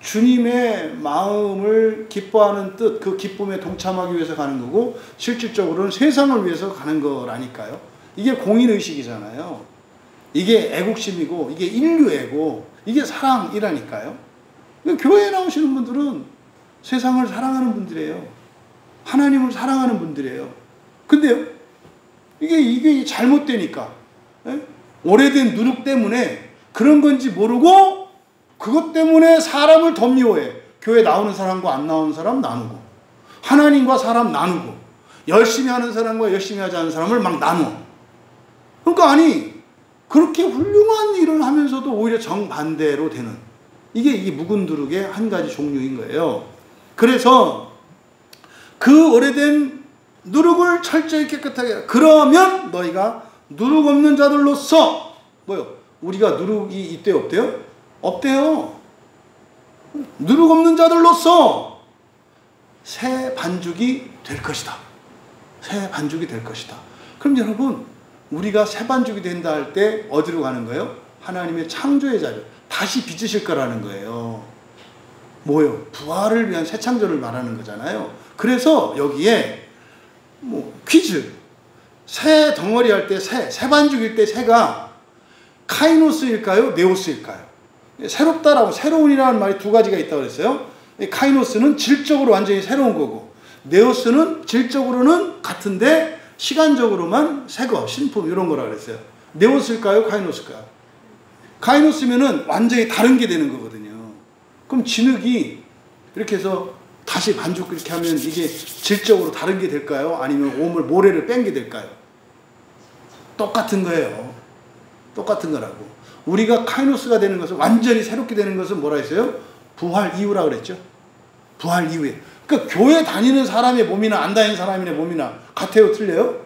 주님의 마음을 기뻐하는 뜻, 그 기쁨에 동참하기 위해서 가는 거고, 실질적으로는 세상을 위해서 가는 거라니까요. 이게 공인의식이잖아요. 이게 애국심이고, 이게 인류애고, 이게 사랑이라니까요. 교회에 나오시는 분들은 세상을 사랑하는 분들이에요. 하나님을 사랑하는 분들이에요. 근데요, 이게 잘못되니까, 오래된 누룩 때문에 그런 건지 모르고 그것 때문에 사람을 더 미워해. 교회 나오는 사람과 안 나오는 사람 나누고, 하나님과 사람 나누고, 열심히 하는 사람과 열심히 하지 않는 사람을 막 나누어. 그러니까 아니 그렇게 훌륭한 일을 하면서도 오히려 정반대로 되는, 이게 묵은두룩의 한 가지 종류인 거예요. 그래서 그 오래된 누룩을 철저히 깨끗하게 해라. 그러면 너희가 누룩 없는 자들로서 뭐요? 우리가 누룩이 있대요, 없대요? 없대요. 누룩 없는 자들로서 새 반죽이 될 것이다. 새 반죽이 될 것이다. 그럼 여러분, 우리가 새 반죽이 된다 할 때 어디로 가는 거예요? 하나님의 창조의 자리, 다시 빚으실 거라는 거예요. 뭐요? 부활을 위한 새 창조를 말하는 거잖아요. 그래서 여기에 퀴즈, 새 덩어리 할 때 새 반죽일 때 새가 카이노스일까요? 네오스일까요? 새롭다라고, 새로운이라는 말이 두 가지가 있다고 그랬어요. 카이노스는 질적으로 완전히 새로운 거고, 네오스는 질적으로는 같은데 시간적으로만 새거, 신품 이런 거라 그랬어요. 네오스일까요? 카이노스일까요? 카이노스면은 완전히 다른 게 되는 거거든요. 그럼 진흙이 이렇게 해서 다시 반죽 이렇게 하면 이게 질적으로 다른 게 될까요? 아니면 오물, 모래를 뺀 게 될까요? 똑같은 거예요. 똑같은 거라고. 우리가 카이노스가 되는 것은, 완전히 새롭게 되는 것은 뭐라 했어요? 부활 이후라 그랬죠. 부활 이후에. 그러니까 교회 다니는 사람의 몸이나 안 다니는 사람의 몸이나 같아요, 틀려요?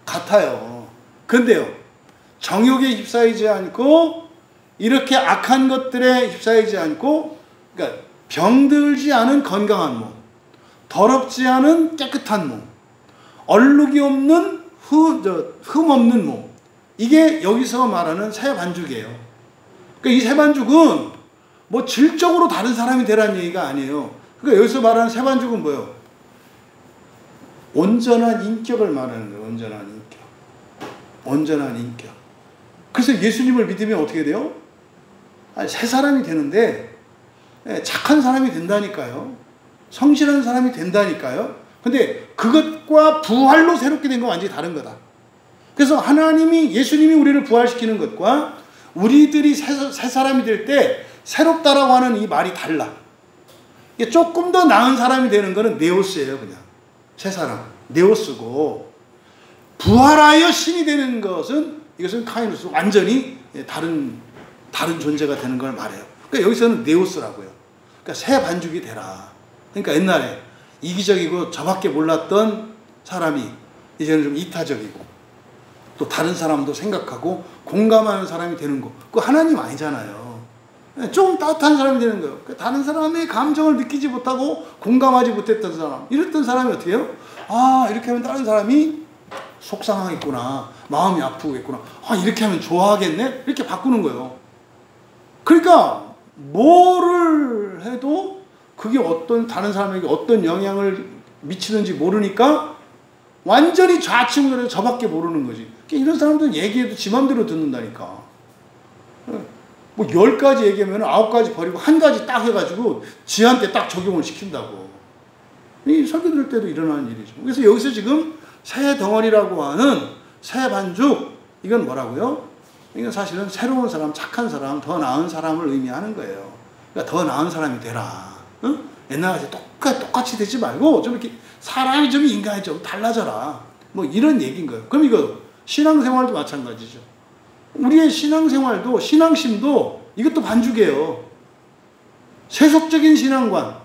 같아요. 그런데요, 정욕에 휩싸이지 않고 이렇게 악한 것들에 휩싸이지 않고, 그러니까 병들지 않은 건강한 몸, 더럽지 않은 깨끗한 몸, 얼룩이 없는 흠 없는 몸, 이게 여기서 말하는 새 반죽이에요. 그러니까 이 새 반죽은 뭐 질적으로 다른 사람이 되라는 얘기가 아니에요. 그러니까 여기서 말하는 새 반죽은 뭐예요? 온전한 인격을 말하는 거예요. 온전한 인격. 온전한 인격. 그래서 예수님을 믿으면 어떻게 돼요? 아니, 새 사람이 되는데, 착한 사람이 된다니까요. 성실한 사람이 된다니까요. 근데 그것과 부활로 새롭게 된 건 완전히 다른 거다. 그래서 예수님이 우리를 부활시키는 것과 우리들이 새 사람이 될 때 새롭다라고 하는 이 말이 달라. 조금 더 나은 사람이 되는 거는 네오스예요. 그냥 새 사람, 네오스고, 부활하여 신이 되는 것은, 이것은 카이노스, 완전히 다른 존재가 되는 걸 말해요. 그러니까 여기서는 네오스라고요. 그러니까 새 반죽이 되라. 그러니까 옛날에 이기적이고 저밖에 몰랐던 사람이 이제는 좀 이타적이고, 또 다른 사람도 생각하고 공감하는 사람이 되는 거. 그거 하나님 아니잖아요. 좀 따뜻한 사람이 되는 거예요. 다른 사람의 감정을 느끼지 못하고 공감하지 못했던 사람, 이랬던 사람이 어떻게 해요? 아, 이렇게 하면 다른 사람이 속상하겠구나, 마음이 아프겠구나, 아, 이렇게 하면 좋아하겠네, 이렇게 바꾸는 거예요. 그러니까 뭐를 해도 그게 다른 사람에게 어떤 영향을 미치는지 모르니까 완전히 좌측으로 저밖에 모르는 거지. 이런 사람들은 얘기해도 지 맘대로 듣는다니까. 뭐 10가지 얘기하면 9가지 버리고 한 가지 딱 해가지고 지한테 딱 적용을 시킨다고. 이 설교 들을 때도 일어나는 일이죠. 그래서 여기서 지금 새 덩어리라고 하는 새 반죽, 이건 뭐라고요? 이건 사실은 새로운 사람, 착한 사람, 더 나은 사람을 의미하는 거예요. 그러니까 더 나은 사람이 되라. 응? 옛날같이 똑같이 되지 말고 좀 이렇게 사람이 좀 인간이 좀 달라져라. 뭐 이런 얘기인 거예요. 그럼 이거 신앙생활도 마찬가지죠. 우리의 신앙생활도, 신앙심도 이것도 반죽이에요. 세속적인 신앙관,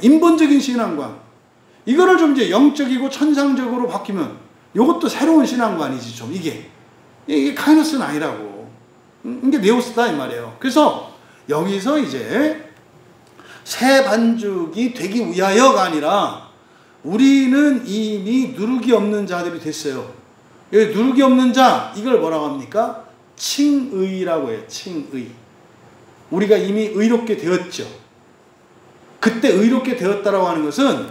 인본적인 신앙관, 이거를 좀 이제 영적이고 천상적으로 바뀌면 이것도 새로운 신앙관이지. 좀 이게 카이노스는 아니라고. 이게 네오스다 이 말이에요. 그래서 여기서 이제 새 반죽이 되기 위하여가 아니라 우리는 이미 누룩이 없는 자들이 됐어요. 여기 누룩이 없는 자, 이걸 뭐라고 합니까? 칭의라고 해요. 칭의. 우리가 이미 의롭게 되었죠. 그때 의롭게 되었다라고 하는 것은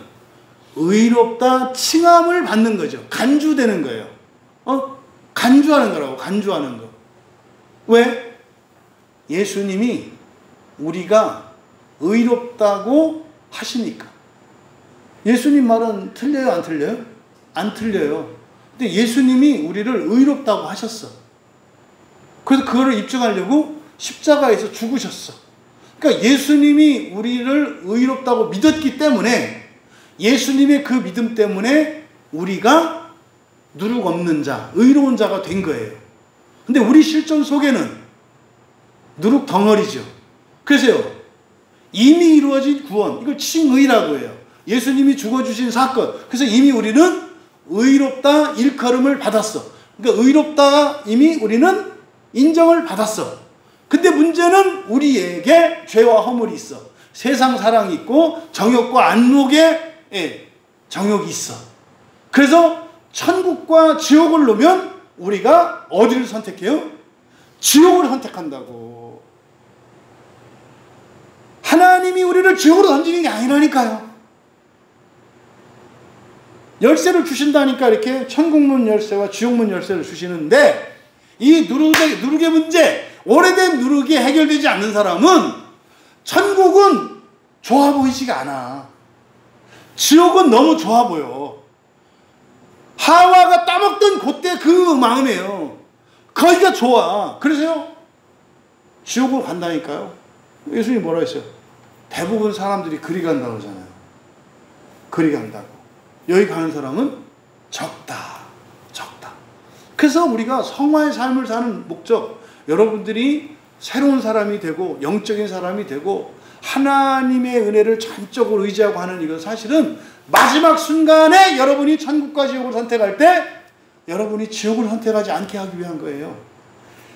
의롭다 칭함을 받는 거죠. 간주되는 거예요. 간주하는 거라고. 간주하는 거. 왜? 예수님이 우리가 의롭다고 하시니까. 예수님 말은 틀려요, 안 틀려요? 안 틀려요. 근데 예수님이 우리를 의롭다고 하셨어. 그래서 그거를 입증하려고 십자가에서 죽으셨어. 그러니까 예수님이 우리를 의롭다고 믿었기 때문에 예수님의 그 믿음 때문에 우리가 누룩 없는 자, 의로운 자가 된 거예요. 근데 우리 실존 속에는 누룩 덩어리죠. 그래서요, 이미 이루어진 구원, 이걸 칭의라고 해요. 예수님이 죽어주신 사건. 그래서 이미 우리는 의롭다 일컬음을 받았어. 그러니까 의롭다 이미 우리는 인정을 받았어. 근데 문제는 우리에게 죄와 허물이 있어. 세상 사랑이 있고 정욕과 안목에 정욕이 있어. 그래서 천국과 지옥을 놓으면 우리가 어디를 선택해요? 지옥을 선택한다고. 하나님이 우리를 지옥으로 던지는 게 아니라니까요. 열쇠를 주신다니까 이렇게 천국문 열쇠와 지옥문 열쇠를 주시는데 이 누룩의 문제, 오래된 누룩이 해결되지 않는 사람은 천국은 좋아 보이지가 않아. 지옥은 너무 좋아 보여. 하와가 따먹던 그때 그 마음이에요. 거기가 좋아. 그래서요, 지옥으로 간다니까요. 예수님이 뭐라 했어요? 대부분 사람들이 그리 간다고 하잖아요. 그리 간다고. 여기 가는 사람은 적다. 적다. 그래서 우리가 성화의 삶을 사는 목적, 여러분들이 새로운 사람이 되고 영적인 사람이 되고 하나님의 은혜를 전적으로 의지하고 하는 이건 사실은 마지막 순간에 여러분이 천국과 지옥을 선택할 때 여러분이 지옥을 선택하지 않게 하기 위한 거예요.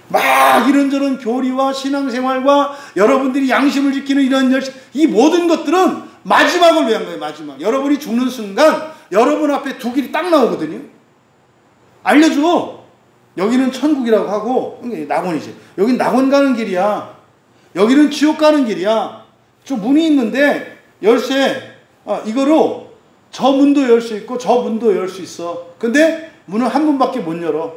막 이런저런 교리와 신앙생활과 여러분들이 양심을 지키는 이런 이 모든 것들은 마지막을 위한 거예요. 마지막. 여러분이 죽는 순간 여러분 앞에 두 길이 딱 나오거든요. 알려줘. 여기는 천국이라고 하고 낙원이지. 여긴 낙원 가는 길이야. 여기는 지옥 가는 길이야. 저 문이 있는데 열쇠 이거로 저 문도 열 수 있고 저 문도 열 수 있어. 근데 문은 한 문밖에 못 열어.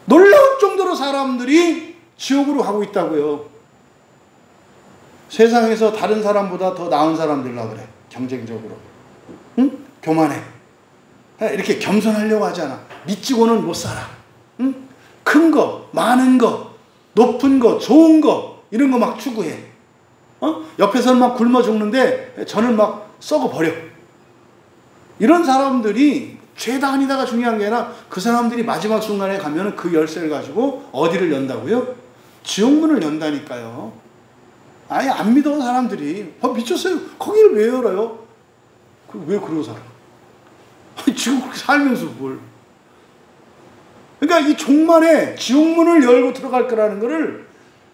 놀라울 정도로 사람들이 지옥으로 가고 있다고요. 세상에서 다른 사람보다 더 나은 사람들라 그래. 경쟁적으로. 응? 교만해. 이렇게 겸손하려고 하잖아. 믿지고는 못 살아. 응? 큰 거, 많은 거, 높은 거, 좋은 거 이런 거 막 추구해. 옆에서는 막 굶어 죽는데 저는 막 썩어 버려. 이런 사람들이 죄다 아니다가 중요한 게 아니라 그 사람들이 마지막 순간에 가면 그 열쇠를 가지고 어디를 연다고요? 지옥문을 연다니까요. 아예 안 믿어 사람들이. 미쳤어요. 거기를 왜 열어요? 왜 그러고 살아? 지금 그렇게 살면서 뭘. 그러니까 이 종말에 지옥문을 열고 들어갈 거라는 거를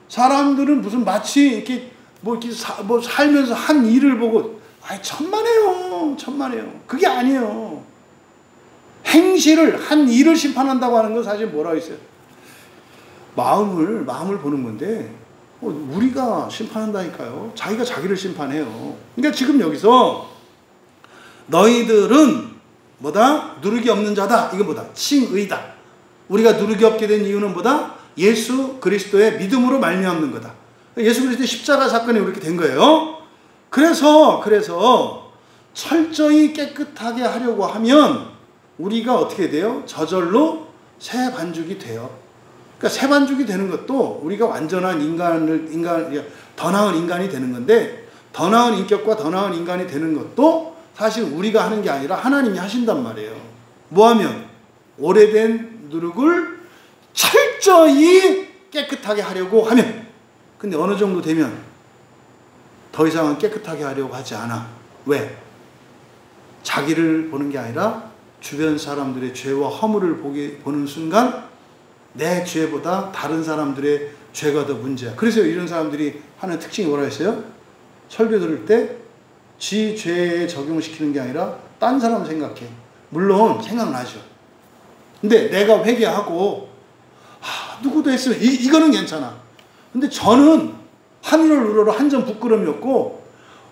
사람들은 무슨 마치 이렇게 뭐 살면서 한 일을 보고 천만에요. 천만에요. 그게 아니에요. 행실을 한 일을 심판한다고 하는 건 사실 뭐라고 있어요? 마음을 보는 건데 우리가 심판한다니까요. 자기가 자기를 심판해요. 그러니까 지금 여기서 너희들은 뭐다? 누룩이 없는 자다. 이건 뭐다? 칭의다. 우리가 누룩이 없게 된 이유는 뭐다? 예수 그리스도의 믿음으로 말미암는 거다. 예수 그리스도의 십자가 사건이 이렇게 된 거예요. 그래서 철저히 깨끗하게 하려고 하면 우리가 어떻게 돼요? 저절로 새 반죽이 돼요. 그러니까 새 반죽이 되는 것도 우리가 완전한 더 나은 인간이 되는 건데, 더 나은 인격과 더 나은 인간이 되는 것도 사실 우리가 하는 게 아니라 하나님이 하신단 말이에요. 뭐하면? 오래된 누룩을 철저히 깨끗하게 하려고 하면. 근데 어느 정도 되면 더 이상은 깨끗하게 하려고 하지 않아. 왜? 자기를 보는 게 아니라 주변 사람들의 죄와 허물을 보는 순간 내 죄보다 다른 사람들의 죄가 더 문제야. 그래서 이런 사람들이 하는 특징이 뭐라 했어요? 설교 들을 때 지 죄에 적용시키는 게 아니라 딴 사람 생각해. 물론 생각나죠. 근데 내가 회개하고 누구도 했으면 이거는 괜찮아. 근데 저는 하늘을 우러러 한 점 부끄럼이었고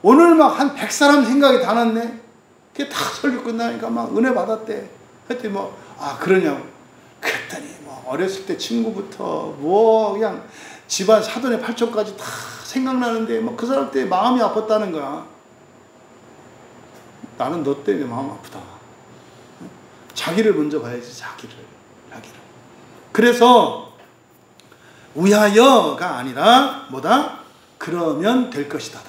오늘 막 한 100사람 생각이 다 났네. 그게 다 설교 끝나니까 막 은혜 받았대. 그랬더니 그러냐고. 그랬더니 어렸을 때 친구부터 그냥 집안 사돈의 팔촌까지 다 생각나는데 그 사람 때문에 마음이 아팠다는 거야. 나는 너 때문에 마음 아프다. 자기를 먼저 봐야지. 자기를. 그래서 위하여가 아니라 뭐다? 그러면 될 것이다.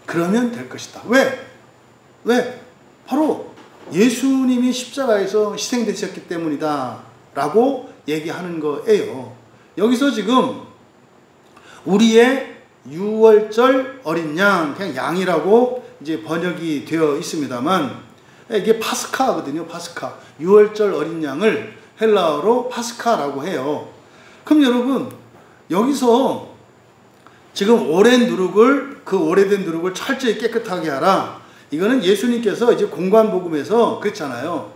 그러면 될 것이다. 왜? 바로 예수님이 십자가에서 희생되셨기 때문이다 라고 얘기하는 거예요. 여기서 지금 우리의 유월절 어린 양, 그냥 양이라고 이제 번역이 되어 있습니다만, 이게 파스카거든요. 파스카. 유월절 어린 양을 헬라어로 파스카라고 해요. 그럼 여러분, 여기서 지금 오랜 누룩을, 그 오래된 누룩을 철저히 깨끗하게 하라. 이거는 예수님께서 이제 공관복음에서 그랬잖아요.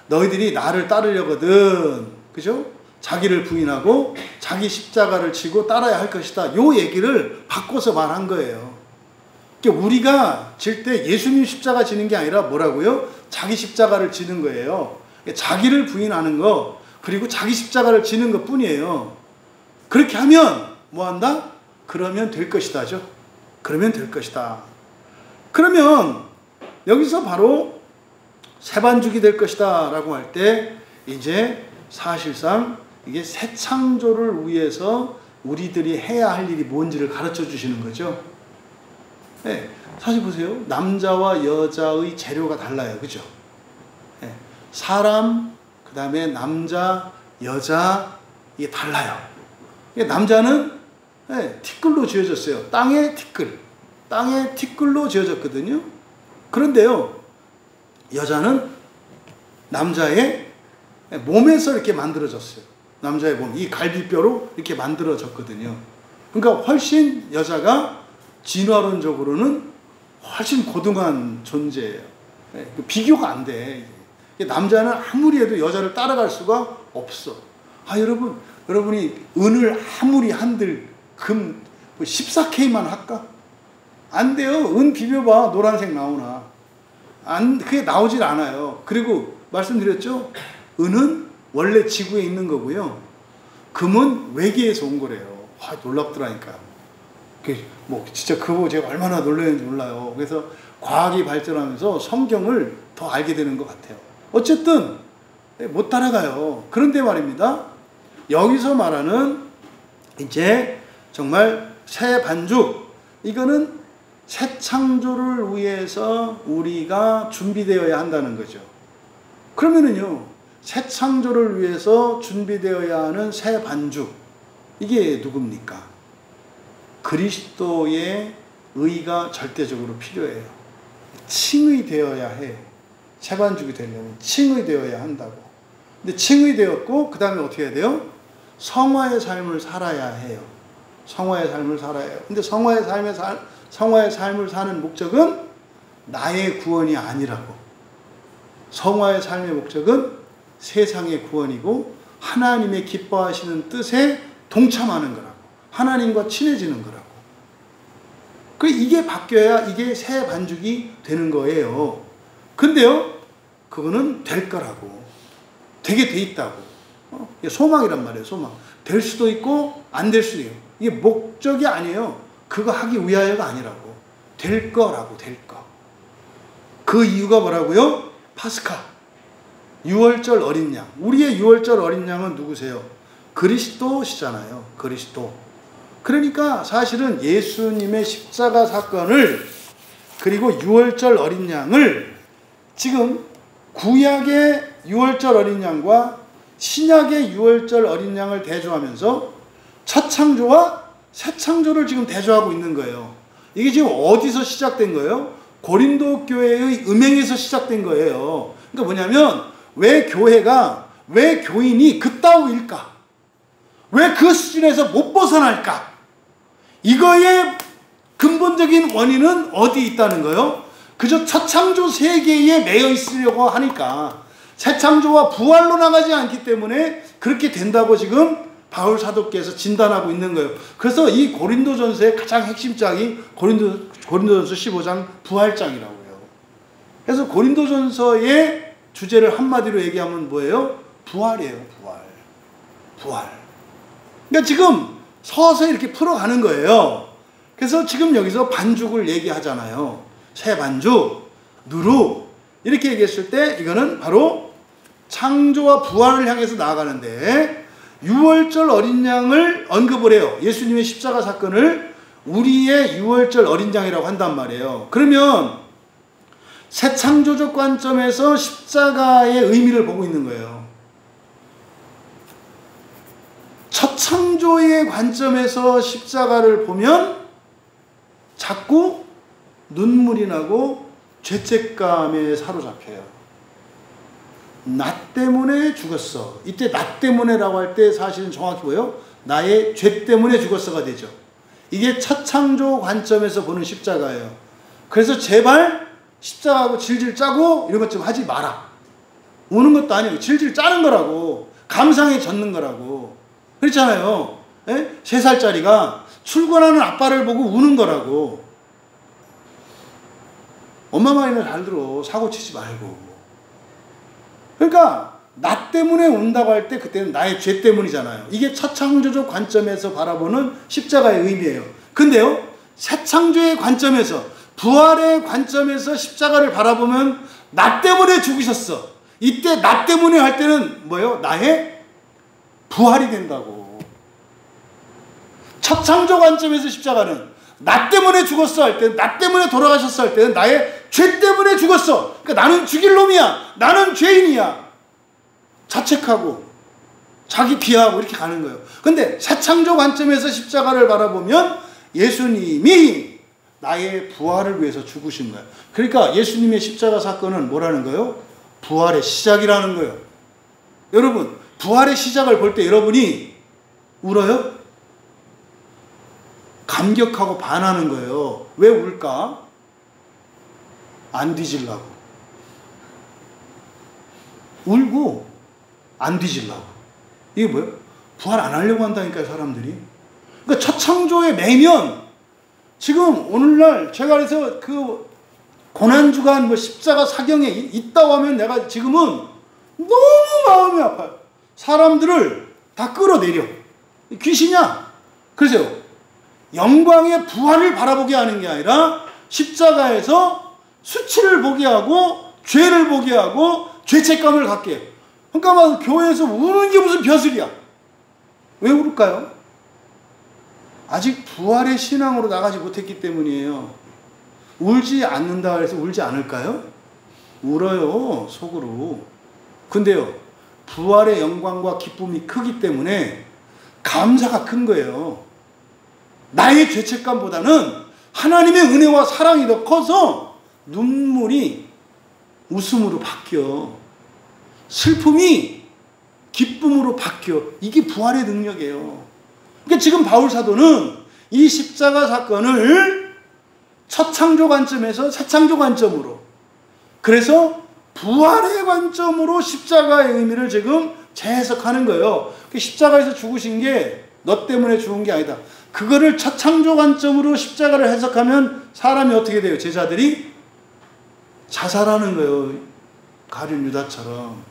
너희들이 나를 따르려거든, 그죠? 자기를 부인하고 자기 십자가를 지고 따라야 할 것이다. 요 얘기를 바꿔서 말한 거예요. 그러니까 우리가 질 때 예수님 십자가 지는 게 아니라 뭐라고요? 자기 십자가를 지는 거예요. 자기를 부인하는 거, 그리고 자기 십자가를 지는 것 뿐이에요. 그렇게 하면 뭐 한다? 그러면 될 것이다죠. 그러면 될 것이다. 그러면 여기서 바로 새 반죽이 될 것이다 라고 할 때, 이제 사실상 이게 새 창조를 위해서 우리들이 해야 할 일이 뭔지를 가르쳐 주시는 거죠. 네, 사실 보세요. 남자와 여자의 재료가 달라요. 그죠? 네, 사람, 그 다음에 남자, 여자, 이게 달라요. 남자는 티끌로 지어졌어요. 땅의 티끌로 지어졌거든요. 그런데요, 여자는 남자의 몸에서 이렇게 만들어졌어요. 남자의 몸, 이 갈비뼈로 이렇게 만들어졌거든요. 그러니까 훨씬 여자가 진화론적으로는 훨씬 고등한 존재예요. 비교가 안 돼. 남자는 아무리 해도 여자를 따라갈 수가 없어. 여러분이 은을 아무리 한들 금 14K만 할까? 안 돼요. 은 비벼봐. 노란색 나오나. 그게 나오질 않아요. 그리고 말씀드렸죠? 은은 원래 지구에 있는 거고요. 금은 외계에서 온 거래요. 놀랍더라니까. 진짜 그거 제가 얼마나 놀랐는지 몰라요. 그래서 과학이 발전하면서 성경을 더 알게 되는 것 같아요. 어쨌든 못 따라가요. 그런데 말입니다. 여기서 말하는 이제 정말 새 반죽, 이거는 새 창조를 위해서 우리가 준비되어야 한다는 거죠. 그러면은요, 새 창조를 위해서 준비되어야 하는 새 반죽, 이게 누굽니까? 그리스도의 의가 절대적으로 필요해요. 칭의 되어야 해. 새 반죽이 되려면 칭의 되어야 한다고. 근데 칭의 되었고, 그 다음에 어떻게 해야 돼요? 성화의 삶을 살아야 해요. 성화의 삶을 살아야 해요. 근데 성화의 삶을 사는 목적은 나의 구원이 아니라고. 성화의 삶의 목적은 세상의 구원이고 하나님의 기뻐하시는 뜻에 동참하는 거라고. 하나님과 친해지는 거라고. 이게 바뀌어야 이게 새 반죽이 되는 거예요. 근데요, 그거는 될 거라고. 되게 돼 있다고. 소망이란 말이에요. 소망. 될 수도 있고 안 될 수도 있고. 이게 목적이 아니에요. 그거 하기 위하여가 아니라고. 될 거라고. 될 거. 그 이유가 뭐라고요? 파스카. 유월절 어린 양. 우리의 유월절 어린 양은 누구세요? 그리스도시잖아요. 그리스도. 그러니까 사실은 예수님의 십자가 사건을, 그리고 유월절 어린 양을 지금 구약의 유월절 어린 양과 신약의 유월절 어린 양을 대조하면서 첫 창조와 새 창조를 지금 대조하고 있는 거예요. 이게 지금 어디서 시작된 거예요? 고린도 교회의 음행에서 시작된 거예요. 그러니까 뭐냐면, 왜 교인이 그따위일까? 왜 그 수준에서 못 벗어날까? 이거의 근본적인 원인은 어디 있다는 거예요? 그저 첫 창조 세계에 매여 있으려고 하니까, 새 창조와 부활로 나가지 않기 때문에 그렇게 된다고 지금 바울 사도께서 진단하고 있는 거예요. 그래서 이 고린도전서의 가장 핵심장이 고린도전서 15장 부활장이라고 해요. 그래서 고린도전서의 주제를 한마디로 얘기하면 뭐예요? 부활이에요. 부활. 그러니까 지금 서서히 이렇게 풀어가는 거예요. 그래서 지금 여기서 반죽을 얘기하잖아요. 새 반죽, 누룩, 이렇게 얘기했을 때 이거는 바로 창조와 부활을 향해서 나아가는데, 유월절 어린 양을 언급을 해요. 예수님의 십자가 사건을 우리의 유월절 어린 양이라고 한단 말이에요. 그러면 새 창조적 관점에서 십자가의 의미를 보고 있는 거예요. 첫 창조의 관점에서 십자가를 보면 자꾸 눈물이 나고 죄책감에 사로잡혀요. 나 때문에 죽었어. 이때 나 때문에라고 할 때 사실은 정확히 뭐예요? 나의 죄 때문에 죽었어가 되죠. 이게 첫 창조 관점에서 보는 십자가예요. 그래서 제발 십자가하고 질질 짜고 이런 것 좀 하지 마라. 우는 것도 아니고 질질 짜는 거라고. 감상에 젖는 거라고. 그렇잖아요. 3살짜리가 출근하는 아빠를 보고 우는 거라고. 엄마 말이나 잘 들어. 사고 치지 말고. 그러니까 나 때문에 운다고 할 때 그때는 나의 죄 때문이잖아요. 이게 첫 창조적 관점에서 바라보는 십자가의 의미예요. 근데요, 새 창조의 관점에서, 부활의 관점에서 십자가를 바라보면 나 때문에 죽으셨어. 이때 나 때문에 할 때는 뭐예요? 나의 부활이 된다고. 첫 창조 관점에서 십자가는 나 때문에 죽었어 할 때는, 나 때문에 돌아가셨어 할 때는 나의 죄 때문에 죽었어. 그러니까 나는 죽일 놈이야. 나는 죄인이야. 자책하고 자기 비하하고 이렇게 가는 거예요. 근데 새 창조 관점에서 십자가를 바라보면 예수님이 나의 부활을 위해서 죽으신 거예요. 그러니까 예수님의 십자가 사건은 뭐라는 거예요? 부활의 시작이라는 거예요. 여러분, 부활의 시작을 볼 때 여러분이 울어요? 감격하고 반하는 거예요. 왜 울까? 안 뒤질라고. 울고 안 뒤질라고. 이게 뭐예요? 부활 안 하려고 한다니까요, 사람들이. 그러니까 첫 창조의 매면, 지금 오늘날 제가 그래서 그 고난주간 뭐 십자가 사경에 있다고 하면 내가 지금은 너무 마음이 아파요. 사람들을 다 끌어내려. 귀신이야. 그래서요, 영광의 부활을 바라보게 하는 게 아니라 십자가에서 수치를 보게 하고 죄를 보게 하고 죄책감을 갖게 해요. 그러니까 막 교회에서 우는 게 무슨 벼슬이야. 왜 울을까요? 아직 부활의 신앙으로 나가지 못했기 때문이에요. 울지 않는다 해서 울지 않을까요? 울어요, 속으로. 근데요, 부활의 영광과 기쁨이 크기 때문에 감사가 큰 거예요. 나의 죄책감보다는 하나님의 은혜와 사랑이 더 커서 눈물이 웃음으로 바뀌어. 슬픔이 기쁨으로 바뀌어. 이게 부활의 능력이에요. 그러니까 지금 바울 사도는 이 십자가 사건을 첫 창조 관점에서 새 창조 관점으로, 그래서 부활의 관점으로 십자가의 의미를 지금 재해석하는 거예요. 십자가에서 죽으신 게 너 때문에 죽은 게 아니다. 그거를 첫 창조 관점으로 십자가를 해석하면 사람이 어떻게 돼요? 제자들이 자살하는 거예요. 가룟 유다처럼.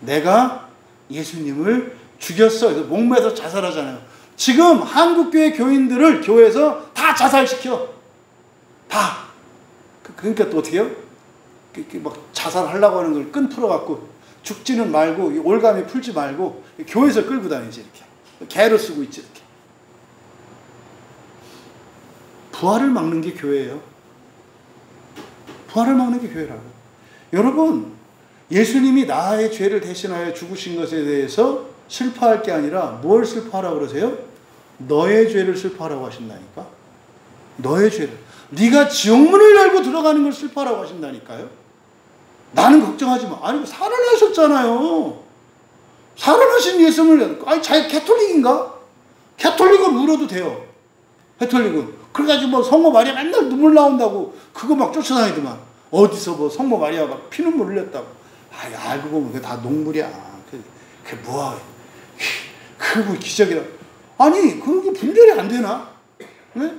내가 예수님을 죽였어. 그래서 목매서 자살하잖아요. 지금 한국교회 교인들을 교회에서 다 자살시켜. 다. 그러니까 또 어떻게 해요? 막 자살하려고 하는 걸 끈 풀어갖고 죽지는 말고 올가미 풀지 말고 교회에서 끌고 다니지 이렇게. 개로 쓰고 있지 이렇게. 부활을 막는 게 교회예요. 부활을 막는 게 교회라고. 여러분, 예수님이 나의 죄를 대신하여 죽으신 것에 대해서 슬퍼할 게 아니라 뭘 슬퍼하라고 그러세요? 너의 죄를 슬퍼하라고 하신다니까. 너의 죄를. 네가 지옥문을 열고 들어가는 걸 슬퍼하라고 하신다니까요. 나는 걱정하지 마. 아니, 살아나셨잖아요. 살아나신 예수님을, 아니, 자기 캐톨릭인가? 캐톨릭은 울어도 돼요. 캐톨릭은. 그래가지고 뭐 성모 마리아 맨날 눈물 나온다고 그거 막 쫓아다니더만. 어디서 뭐 성모 마리아가 피눈물 흘렸다고. 아이, 알고 보면 그게 다 녹물이야. 그게 뭐야. 그게 뭐 기적이라. 아니, 그게 분별이 안 되나? 네?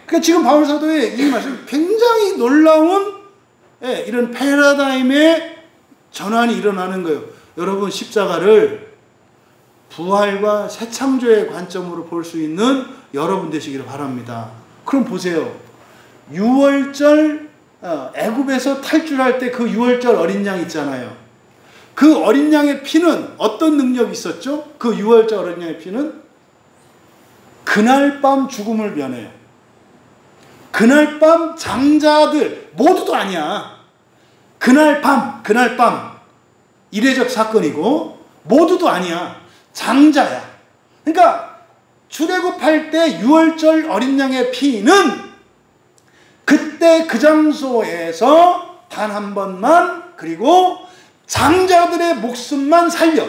그러니까 지금 바울 사도의 이 말씀 굉장히 놀라운, 예, 이런 패러다임의 전환이 일어나는 거예요. 여러분, 십자가를 부활과 새 창조의 관점으로 볼 수 있는 여러분 되시기를 바랍니다. 그럼 보세요. 유월절 애굽에서 탈출할 때 그 유월절 어린 양 있잖아요. 그 어린 양의 피는 어떤 능력이 있었죠? 그 유월절 어린 양의 피는 그날 밤 죽음을 면해요. 그날 밤 장자들 모두도 아니야. 그날 밤 이례적 사건이고 모두도 아니야. 장자야. 그러니까 출애굽할 때 유월절 어린 양의 피는 그때 그 장소에서 단 한 번만, 그리고 장자들의 목숨만 살려.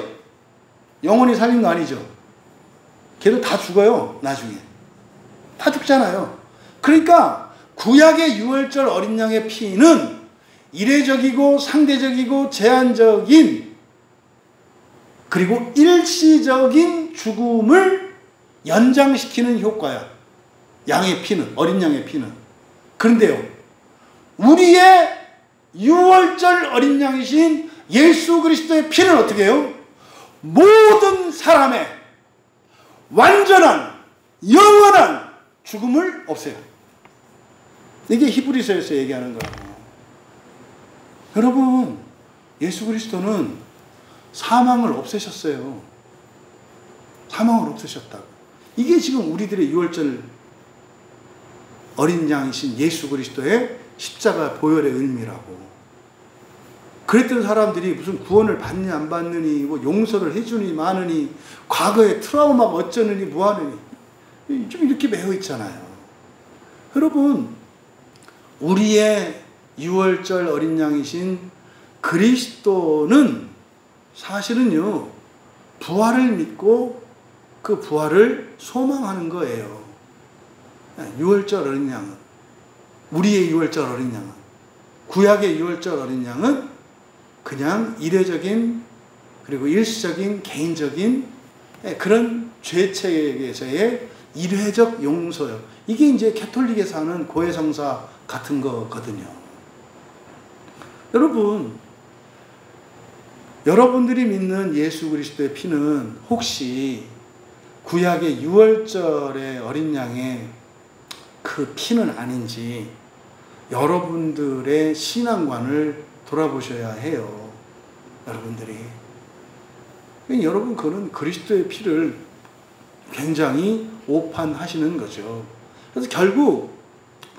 영원히 살린 거 아니죠. 걔도 다 죽어요. 나중에 다 죽잖아요. 그러니까 구약의 유월절 어린 양의 피는 이례적이고 상대적이고 제한적인, 그리고 일시적인 죽음을 연장시키는 효과야. 양의 피는, 어린 양의 피는. 그런데요, 우리의 유월절 어린 양이신 예수 그리스도의 피는 어떻게 해요? 모든 사람의 완전한 영원한 죽음을 없애요. 이게 히브리서에서 얘기하는 거라고. 여러분, 예수 그리스도는 사망을 없애셨어요. 사망을 없애셨다고. 이게 지금 우리들의 유월절 어린 양이신 예수 그리스도의 십자가 보혈의 의미라고. 그랬던 사람들이 무슨 구원을 받니 안 받느니, 뭐 용서를 해주니 마느니, 과거의 트라우마가 어쩌느니 뭐하느니, 좀 이렇게 매여 있잖아요. 여러분, 우리의 유월절 어린 양이신 그리스도는 사실은요, 부활을 믿고 그 부활을 소망하는 거예요. 유월절 어린 양은, 우리의 유월절 어린 양은, 구약의 유월절 어린 양은 그냥 이례적인, 그리고 일시적인, 개인적인 그런 죄책에서의 일회적 용서요. 이게 이제 캐톨릭에서 하는 고해성사 같은 거거든요. 여러분, 여러분들이 믿는 예수 그리스도의 피는 혹시 구약의 유월절의 어린 양의 그 피는 아닌지 여러분들의 신앙관을 돌아보셔야 해요. 여러분들이. 여러분, 그거는 그리스도의 피를 굉장히 오판하시는 거죠. 그래서 결국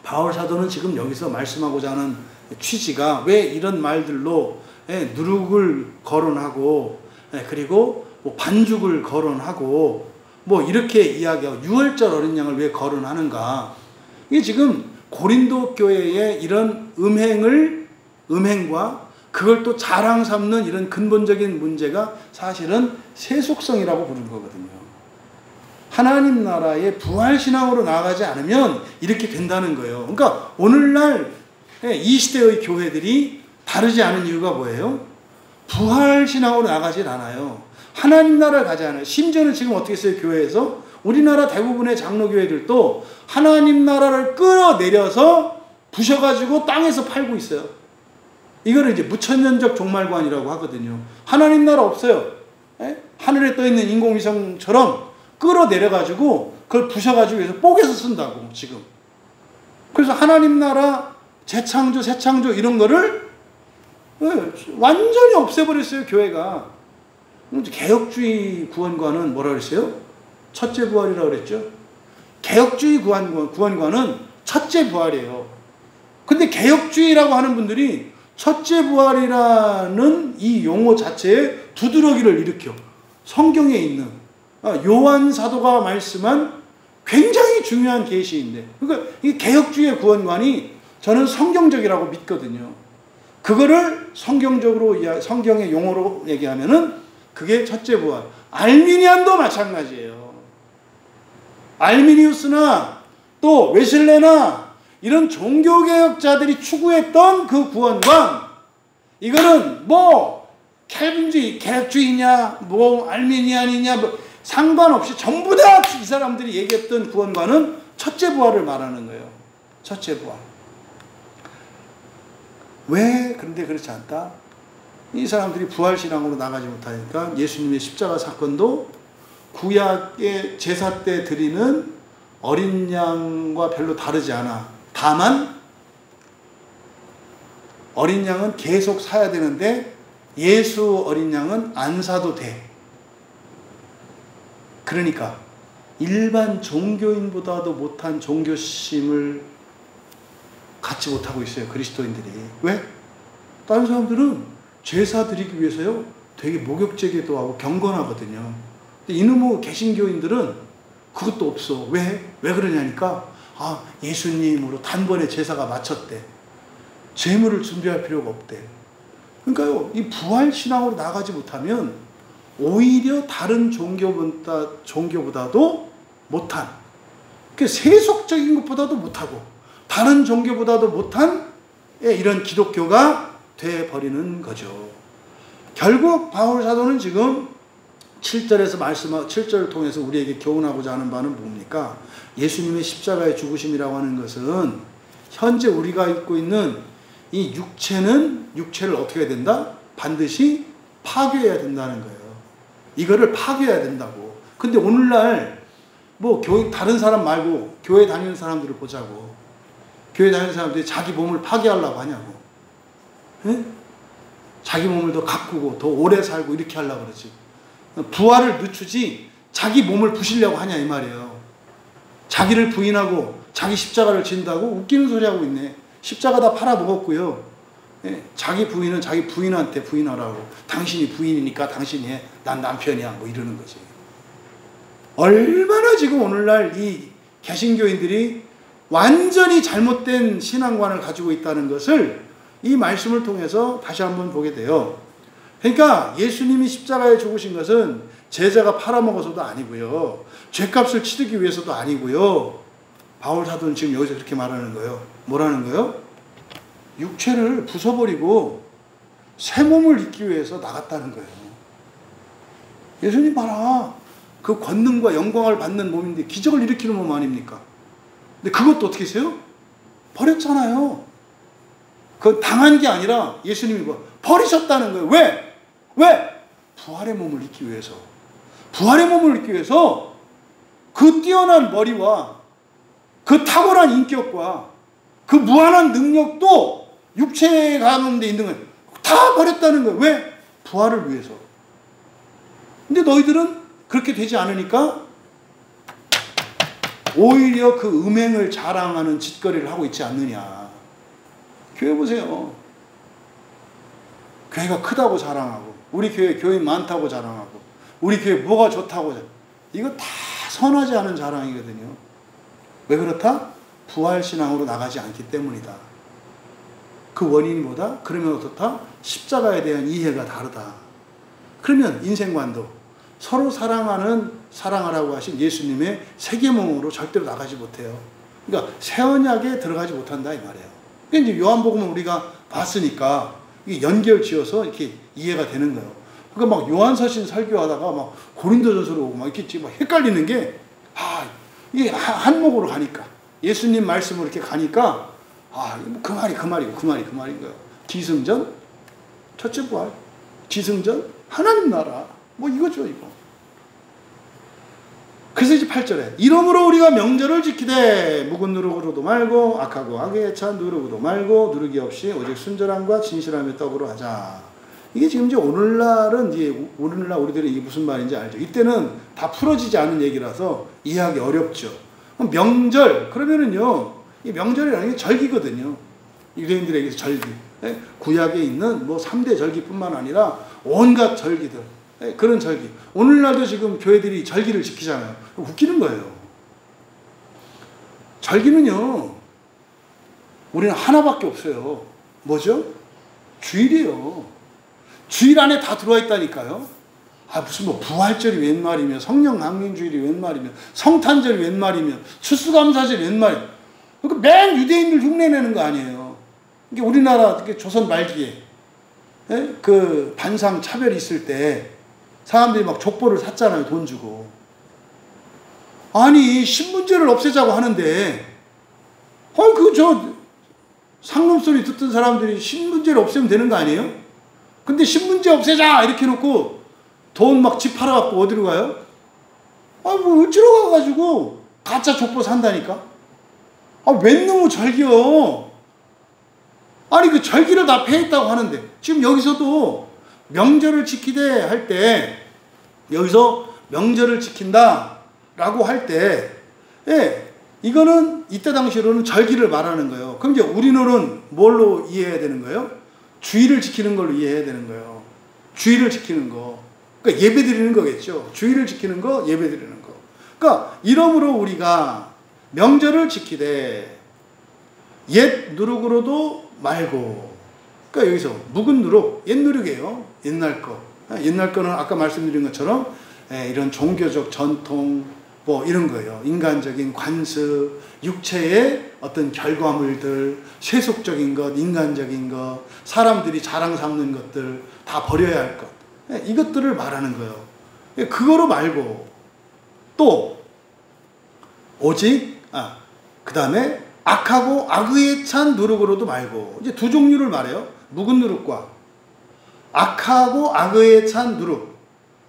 바울 사도는 지금 여기서 말씀하고자 하는 취지가, 왜 이런 말들로 누룩을 거론하고, 그리고 뭐 반죽을 거론하고, 뭐 이렇게 이야기하고 유월절 어린 양을 왜 거론하는가. 이게 지금 고린도 교회의 이런 음행과 그걸 또 자랑 삼는 이런 근본적인 문제가 사실은 세속성이라고 부르는 거거든요. 하나님 나라의 부활신앙으로 나아가지 않으면 이렇게 된다는 거예요. 그러니까 오늘날 이 시대의 교회들이 다르지 않은 이유가 뭐예요? 부활신앙으로 나가질 않아요. 하나님 나라를 가지 않아요. 심지어는 지금 어떻게 했어요? 교회에서 우리나라 대부분의 장로교회들도 하나님 나라를 끌어내려서 부셔가지고 땅에서 팔고 있어요. 이거를 이제 무천년적 종말관이라고 하거든요. 하나님 나라 없어요. 하늘에 떠있는 인공위성처럼 끌어내려가지고 그걸 부셔가지고 해서 뽀개서 쓴다고 지금. 그래서 하나님 나라 재창조, 새창조 이런 거를 완전히 없애버렸어요, 교회가. 개혁주의 구원관은 뭐라 그랬어요? 첫째 부활이라고 그랬죠. 개혁주의 구원관은 첫째 부활이에요. 근데 개혁주의라고 하는 분들이 첫째 부활이라는 이 용어 자체에 두드러기를 일으켜. 성경에 있는 요한 사도가 말씀한 굉장히 중요한 계시인데, 그러니까 이 개혁주의 구원관이 저는 성경적이라고 믿거든요. 그거를 성경의 용어로 얘기하면은 그게 첫째 부활. 알미니안도 마찬가지예요. 알미니우스나 또 웨슬레나 이런 종교개혁자들이 추구했던 그 구원관, 이거는 뭐 캘빈주의, 개혁주의냐, 뭐 알미니안이냐, 뭐 상관없이 전부 다 이 사람들이 얘기했던 구원관은 첫째 부활을 말하는 거예요. 첫째 부활. 왜 그런데 그렇지 않다? 이 사람들이 부활신앙으로 나가지 못하니까 예수님의 십자가 사건도 구약의 제사 때 드리는 어린 양과 별로 다르지 않아. 다만 어린 양은 계속 사야 되는데 예수 어린 양은 안 사도 돼. 그러니까 일반 종교인보다도 못한 종교심을 갖지 못하고 있어요, 그리스도인들이. 왜? 다른 사람들은 제사 드리기 위해서요 되게 목욕제기도 하고 경건하거든요. 근데 이놈의 개신교인들은 그것도 없어. 왜? 왜 그러냐니까, 아, 예수님으로 단번에 제사가 마쳤대. 제물을 준비할 필요가 없대. 그러니까요, 이 부활신앙으로 나가지 못하면 오히려 다른 종교보다도 못한, 세속적인 것보다도 못하고 다른 종교보다도 못한 이런 기독교가 돼버리는 거죠. 결국 바울 사도는 지금 7절을 통해서 우리에게 교훈하고자 하는 바는 뭡니까? 예수님의 십자가의 죽으심이라고 하는 것은 현재 우리가 입고 있는 이 육체를 어떻게 해야 된다? 반드시 파괴해야 된다는 거예요. 이거를 파괴해야 된다고. 근데 오늘날 다른 사람 말고 교회 다니는 사람들을 보자고. 교회 다니는 사람들이 자기 몸을 파괴하려고 하냐고. 에? 자기 몸을 더 가꾸고 더 오래 살고 이렇게 하려고 그러지. 부활을 늦추지 자기 몸을 부시려고 하냐 이 말이에요. 자기를 부인하고 자기 십자가를 진다고 웃기는 소리 하고 있네. 십자가 다 팔아먹었고요. 예, 자기 부인은 자기 부인한테 부인하라고. 당신이 부인이니까 당신이 해. 난 남편이야. 뭐 이러는 거지. 얼마나 지금 오늘날 이 개신교인들이 완전히 잘못된 신앙관을 가지고 있다는 것을 이 말씀을 통해서 다시 한번 보게 돼요. 그러니까 예수님이 십자가에 죽으신 것은 제자가 팔아먹어서도 아니고요. 죄값을 치르기 위해서도 아니고요. 바울 사도는 지금 여기서 그렇게 말하는 거예요. 뭐라는 거예요? 육체를 부숴버리고 새 몸을 입기 위해서 나갔다는 거예요. 예수님 봐라. 그 권능과 영광을 받는 몸인데 기적을 일으키는 몸 아닙니까? 근데 그것도 어떻게 했어요? 버렸잖아요. 그건 당한 게 아니라 예수님이 버리셨다는 거예요. 왜? 부활의 몸을 입기 위해서. 부활의 몸을 입기 위해서 그 뛰어난 머리와 그 탁월한 인격과 그 무한한 능력도 육체 가운데 있는 걸 다 버렸다는 거예요. 왜? 부활을 위해서. 근데 너희들은 그렇게 되지 않으니까 오히려 그 음행을 자랑하는 짓거리를 하고 있지 않느냐. 교회 보세요. 교회가 크다고 자랑하고, 우리 교회 교인 많다고 자랑하고, 우리 교회 뭐가 좋다고 이거 다 선하지 않은 자랑이거든요. 왜 그렇다? 부활신앙으로 나가지 않기 때문이다. 그 원인이 뭐다? 그러면 어떻다? 십자가에 대한 이해가 다르다. 그러면 인생관도 서로 사랑하라고 하신 예수님의 세계몽으로 절대로 나가지 못해요. 그러니까 새 언약에 들어가지 못한다 이 말이에요. 그러니까 이제 요한복음을 우리가 봤으니까 이게 연결 지어서 이렇게 이해가 되는 거예요. 그러니까 막 요한서신 설교하다가 막 고린도전서로 오고 막 이렇게 막 헷갈리는 게, 이게 한목으로 가니까, 예수님 말씀으로 이렇게 가니까, 그 말인 거예요. 기승전, 첫째 부활, 기승전, 하나님 나라, 뭐 이거죠, 이거. 그래서 이제 8절에 이러므로 우리가 명절을 지키되 묵은 누룩으로도 말고 악하고 악에 찬 누룩으로도 말고 누룩이 없이 오직 순전함과 진실함의 떡으로 하자. 이게 지금 이제 오늘날 우리들이 이게 무슨 말인지 알죠? 이때는 다 풀어지지 않은 얘기라서 이해하기 어렵죠. 명절 그러면은요, 이 명절이라는 게 절기거든요. 유대인들에게서 절기. 구약에 있는 3대 절기뿐만 아니라 온갖 절기들. 그런 절기. 오늘날도 지금 교회들이 절기를 지키잖아요. 웃기는 거예요. 절기는요, 우리는 하나밖에 없어요. 뭐죠? 주일이에요. 주일 안에 다 들어와 있다니까요. 무슨 부활절이 웬 말이며, 성령강림주일이 웬 말이며, 성탄절이 웬 말이며, 추수감사절이 웬 말이며. 그러니까 맨 유대인들 흉내내는 거 아니에요. 이게 우리나라 조선 말기에 그 반상 차별이 있을 때 사람들이 막 족보를 샀잖아요. 돈 주고. 아니 신문제를 없애자고 하는데 상놈 소리 듣던 사람들이 신문제를 없애면 되는 거 아니에요? 근데 신문제 없애자 이렇게 해놓고 돈 막 집 팔아갖고 어디로 가요? 을지로 가가지고 가짜 족보 산다니까? 웬 놈의 절기요? 아니 그 절기를 다 폐했다고 하는데 지금 여기서도 명절을 지키되 할 때, 여기서 명절을 지킨다라고 할 때, 이거는 이때 당시로는 절기를 말하는 거예요. 그럼 이제 우리는 뭘로 이해해야 되는 거예요? 주의를 지키는 걸로 이해해야 되는 거예요. 주의를 지키는 거. 그러니까 예배 드리는 거겠죠. 주의를 지키는 거, 예배 드리는 거. 그러니까 이러므로 우리가 명절을 지키되 옛 누룩으로도 말고, 그러니까 여기서 묵은 누룩, 옛 누룩이에요. 옛날 거. 옛날 거는 아까 말씀드린 것처럼 이런 종교적 전통 뭐 이런 거예요. 인간적인 관습, 육체의 어떤 결과물들, 세속적인 것, 인간적인 것, 사람들이 자랑 삼는 것들 다 버려야 할 것. 이것들을 말하는 거예요. 그거로 말고 또 오직 그 다음에 악하고 악의에 찬 누룩으로도 말고, 이제 두 종류를 말해요. 묵은 누룩과 악하고 악의에 찬 누룩.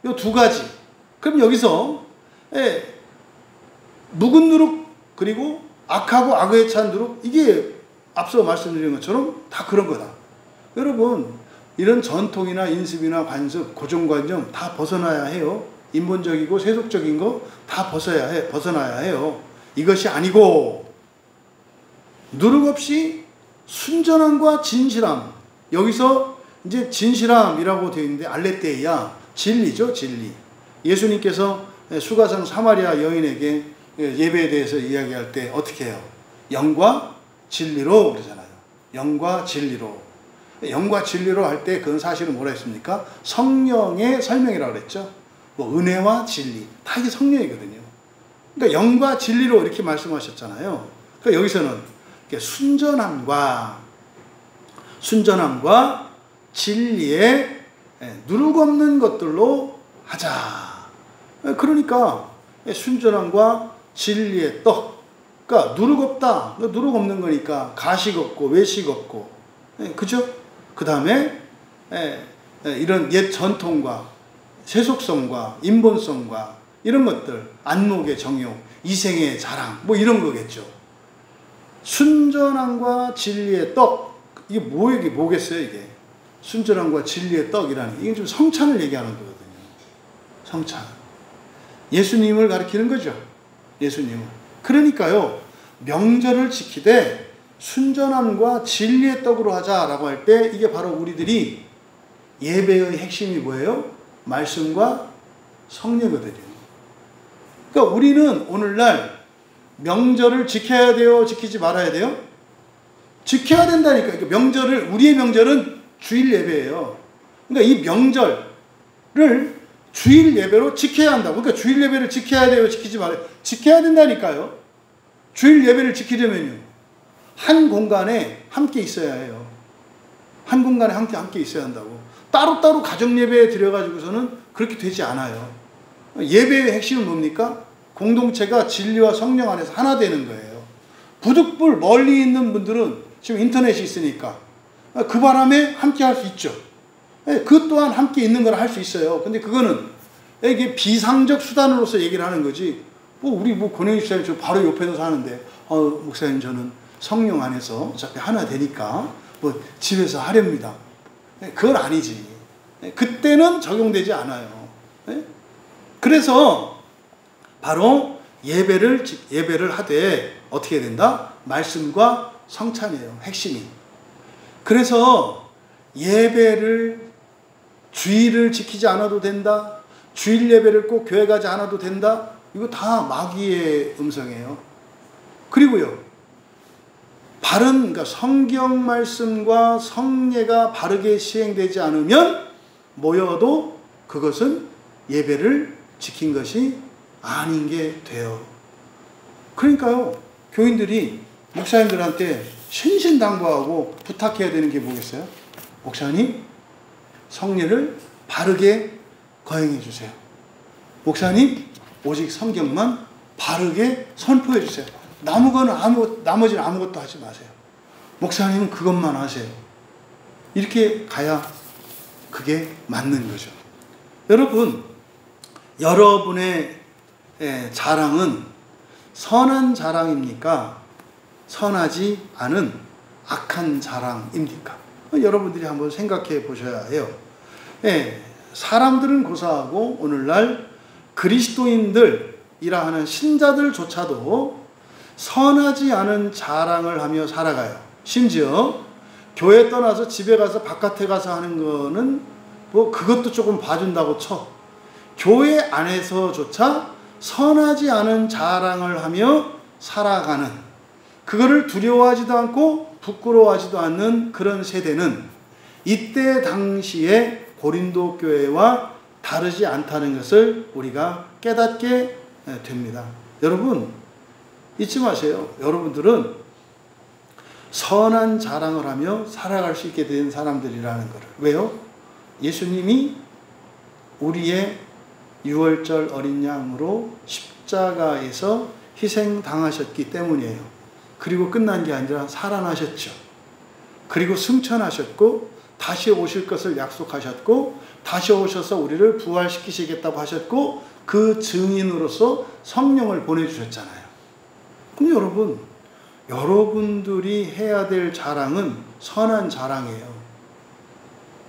이 두 가지. 그럼 여기서 묵은 누룩 그리고 악하고 악의에 찬 누룩, 이게 앞서 말씀드린 것처럼 다 그런 거다. 여러분, 이런 전통이나 인습이나 관습, 고정관념 다 벗어나야 해요. 인본적이고 세속적인 거 다 벗어나야 해요. 이것이 아니고 누룩 없이 순전함과 진실함. 여기서 이제 진실함이라고 되어 있는데 알레테이아, 진리죠, 진리. 예수님께서 수가성 사마리아 여인에게 예배에 대해서 이야기할 때 어떻게 해요? 영과 진리로 그러잖아요. 영과 진리로. 영과 진리로 할 때 그건 사실은 뭐라 했습니까? 성령의 설명이라고 그랬죠. 뭐 은혜와 진리. 다 이게 성령이거든요. 그러니까 영과 진리로 이렇게 말씀하셨잖아요. 그러니까 여기서는 순전함과 진리에 누룩 없는 것들로 하자. 그러니까 순전함과 진리의 떡. 그러니까 누룩 없다. 누룩 없는 거니까 가식 없고 외식 없고. 그죠? 그 다음에 이런 옛 전통과 세속성과 인본성과 이런 것들, 안목의 정욕, 이생의 자랑, 뭐 이런 거겠죠. 순전함과 진리의 떡. 이게 뭐겠어요, 이게? 순전함과 진리의 떡이라는, 이게 좀 성찬을 얘기하는 거거든요. 성찬. 예수님을 가리키는 거죠. 예수님을. 그러니까요, 명절을 지키되 순전함과 진리의 떡으로 하자라고 할 때, 이게 바로 우리들이 예배의 핵심이 뭐예요? 말씀과 성례거든요. 그러니까 우리는 오늘날 명절을 지켜야 돼요? 지키지 말아야 돼요? 지켜야 된다니까. 그러니까 우리의 명절은 주일 예배예요. 그러니까 이 명절을 주일 예배로 지켜야 한다고. 그러니까 주일 예배를 지켜야 돼요? 지키지 말아요? 지켜야 된다니까요. 주일 예배를 지키려면요, 한 공간에 함께 있어야 해요. 한 공간에 함께 있어야 한다고. 따로따로 가정 예배에 들여가지고서는 그렇게 되지 않아요. 예배의 핵심은 뭡니까? 공동체가 진리와 성령 안에서 하나 되는 거예요. 부득불 멀리 있는 분들은 지금 인터넷이 있으니까 그 바람에 함께 할 수 있죠. 그 또한 함께 있는 걸 할 수 있어요. 근데 그거는 이게 비상적 수단으로서 얘기를 하는 거지. 우리 권영희 집사님 저 바로 옆에서 사는데, 목사님 저는 성령 안에서 어차피 하나 되니까 집에서 하렵니다. 그건 아니지. 그때는 적용되지 않아요. 그래서 바로 예배를 하되 어떻게 된다? 말씀과 성찬이에요. 핵심이. 그래서 주일을 지키지 않아도 된다. 주일 예배를 꼭 교회 가지 않아도 된다. 이거 다 마귀의 음성이에요. 그리고요, 그러니까 성경 말씀과 성례가 바르게 시행되지 않으면 모여도 그것은 예배를 지킨 것이 아닌 게 돼요. 그러니까요, 교인들이 목사님들한테 신신당부하고 부탁해야 되는 게 뭐겠어요? 목사님, 성례를 바르게 거행해 주세요. 목사님, 오직 성경만 바르게 선포해 주세요. 나머지는 아무것도 하지 마세요. 목사님은 그것만 하세요. 이렇게 가야 그게 맞는 거죠. 여러분의 자랑은 선한 자랑입니까? 선하지 않은 악한 자랑입니까? 여러분들이 한번 생각해 보셔야 해요. 사람들은 고사하고 오늘날 그리스도인들이라 하는 신자들조차도 선하지 않은 자랑을 하며 살아가요. 심지어 교회 떠나서 집에 가서 바깥에 가서 하는 거는 뭐 그것도 조금 봐준다고 쳐. 교회 안에서조차 선하지 않은 자랑을 하며 살아가는, 그거를 두려워하지도 않고 부끄러워하지도 않는 그런 세대는 이때 당시에 고린도 교회와 다르지 않다는 것을 우리가 깨닫게 됩니다. 여러분 잊지 마세요. 여러분들은 선한 자랑을 하며 살아갈 수 있게 된 사람들이라는 것을. 왜요? 예수님이 우리의 유월절 어린 양으로 십자가에서 희생당하셨기 때문이에요. 그리고 끝난 게 아니라 살아나셨죠. 그리고 승천하셨고 다시 오실 것을 약속하셨고 다시 오셔서 우리를 부활시키시겠다고 하셨고 그 증인으로서 성령을 보내주셨잖아요. 그럼 여러분들이 해야 될 자랑은 선한 자랑이에요.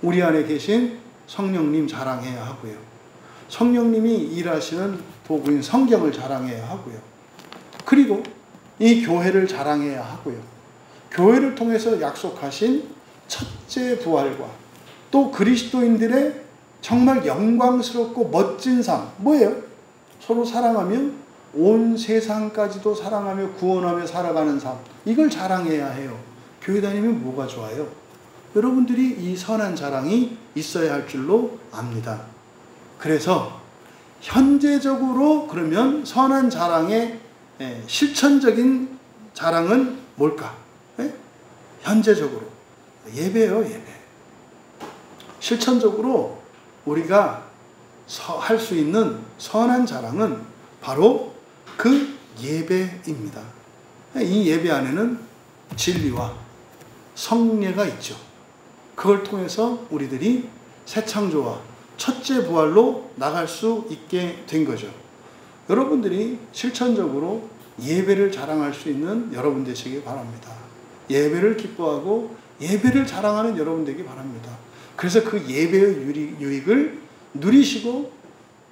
우리 안에 계신 성령님 자랑해야 하고요. 성령님이 일하시는 도구인 성경을 자랑해야 하고요. 그리고 이 교회를 자랑해야 하고요. 교회를 통해서 약속하신 첫째 부활과 또 그리스도인들의 정말 영광스럽고 멋진 삶, 뭐예요? 서로 사랑하며 온 세상까지도 사랑하며 구원하며 살아가는 삶, 이걸 자랑해야 해요. 교회 다니면 뭐가 좋아요? 여러분들이 이 선한 자랑이 있어야 할 줄로 압니다. 그래서 현재적으로 그러면 선한 자랑의 실천적인 자랑은 뭘까? 현재적으로 예배요, 예배. 실천적으로 우리가 할 수 있는 선한 자랑은 바로 그 예배입니다. 이 예배 안에는 진리와 성례가 있죠. 그걸 통해서 우리들이 새 창조와 첫째 부활로 나갈 수 있게 된 거죠. 여러분들이 실천적으로 예배를 자랑할 수 있는 여러분 되시기 바랍니다. 예배를 기뻐하고 예배를 자랑하는 여러분 되기 바랍니다. 그래서 그 예배의 유익을 누리시고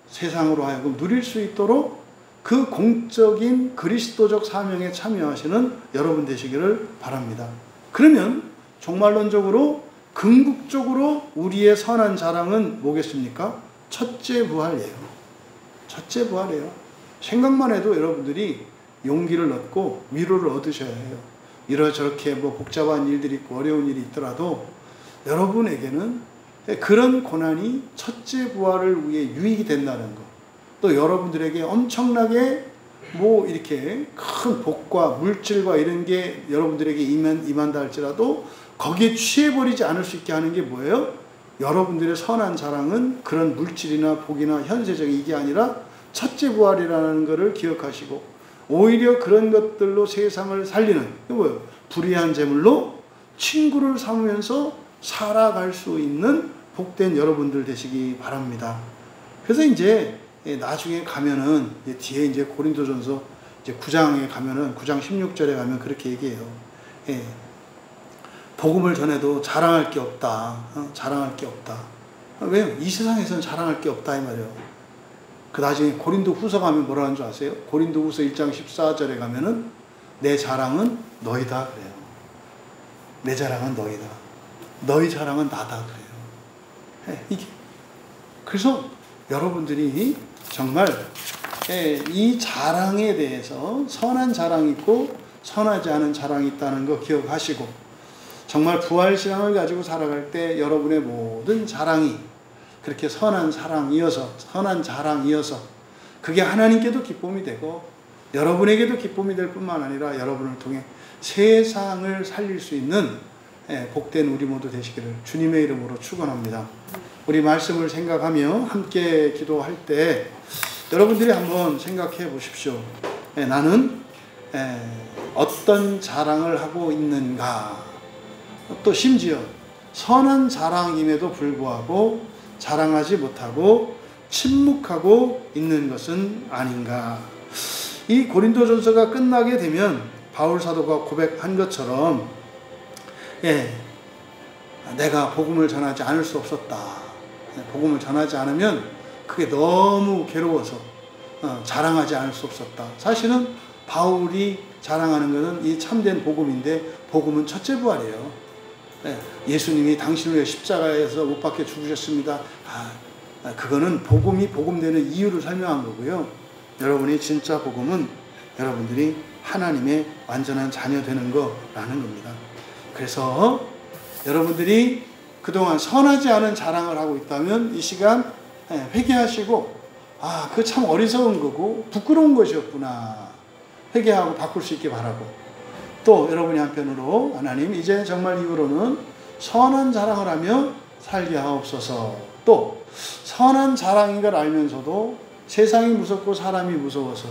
세상으로 하여금 누릴 수 있도록 그 공적인 그리스도적 사명에 참여하시는 여러분 되시기를 바랍니다. 그러면 종말론적으로 궁극적으로 우리의 선한 자랑은 뭐겠습니까? 첫째 부활이에요. 첫째 부활이에요. 생각만 해도 여러분들이 용기를 얻고 위로를 얻으셔야 해요. 이러저렇게 뭐 복잡한 일들이 있고 어려운 일이 있더라도 여러분에게는 그런 고난이 첫째 부활을 위해 유익이 된다는 것, 또 여러분들에게 엄청나게 뭐 이렇게 큰 복과 물질과 이런 게 여러분들에게 임한다 할지라도 거기에 취해버리지 않을 수 있게 하는 게 뭐예요? 여러분들의 선한 자랑은 그런 물질이나 복이나 현세적인 이게 아니라 첫째 부활이라는 것을 기억하시고 오히려 그런 것들로 세상을 살리는, 이게 뭐예요? 불의한 재물로 친구를 삼으면서 살아갈 수 있는 복된 여러분들 되시기 바랍니다. 그래서 이제 나중에 가면은 뒤에 이제 고린도전서 이제 9장에 가면은 9장 16절에 가면 그렇게 얘기해요. 복음을 전해도 자랑할 게 없다. 자랑할 게 없다. 왜요? 이 세상에서는 자랑할 게 없다 이 말이에요. 그 나중에 고린도 후서 가면 뭐라 하는 줄 아세요? 고린도 후서 1장 14절에 가면은 내 자랑은 너희다 그래요. 내 자랑은 너희다. 너희 자랑은 나다 그래요. 이게. 그래서 여러분들이 정말 이 자랑에 대해서 선한 자랑이 있고 선하지 않은 자랑이 있다는 거 기억하시고 정말 부활신앙을 가지고 살아갈 때 여러분의 모든 자랑이 그렇게 선한 사랑이어서 선한 자랑이어서 그게 하나님께도 기쁨이 되고 여러분에게도 기쁨이 될 뿐만 아니라 여러분을 통해 세상을 살릴 수 있는 복된 우리 모두 되시기를 주님의 이름으로 축원합니다. 우리 말씀을 생각하며 함께 기도할 때 여러분들이 한번 생각해 보십시오. 나는 어떤 자랑을 하고 있는가? 또 심지어 선한 자랑임에도 불구하고 자랑하지 못하고 침묵하고 있는 것은 아닌가? 이 고린도전서가 끝나게 되면 바울 사도가 고백한 것처럼 내가 복음을 전하지 않을 수 없었다. 복음을 전하지 않으면 그게 너무 괴로워서 자랑하지 않을 수 없었다. 사실은 바울이 자랑하는 것은 이 참된 복음인데 복음은 첫째 부활이에요. 예수님이 당신을 위해 십자가에서 못 박혀 죽으셨습니다. 그거는 복음이 복음되는 이유를 설명한 거고요. 여러분이 진짜 복음은 여러분들이 하나님의 완전한 자녀 되는 거라는 겁니다. 그래서 여러분들이 그동안 선하지 않은 자랑을 하고 있다면 이 시간 회개하시고 그거 참 어리석은 거고 부끄러운 것이었구나 회개하고 바꿀 수 있게 바라고, 또 여러분이 한편으로 하나님 이제 정말 이후로는 선한 자랑을 하며 살게 하옵소서. 또 선한 자랑인 걸 알면서도 세상이 무섭고 사람이 무서워서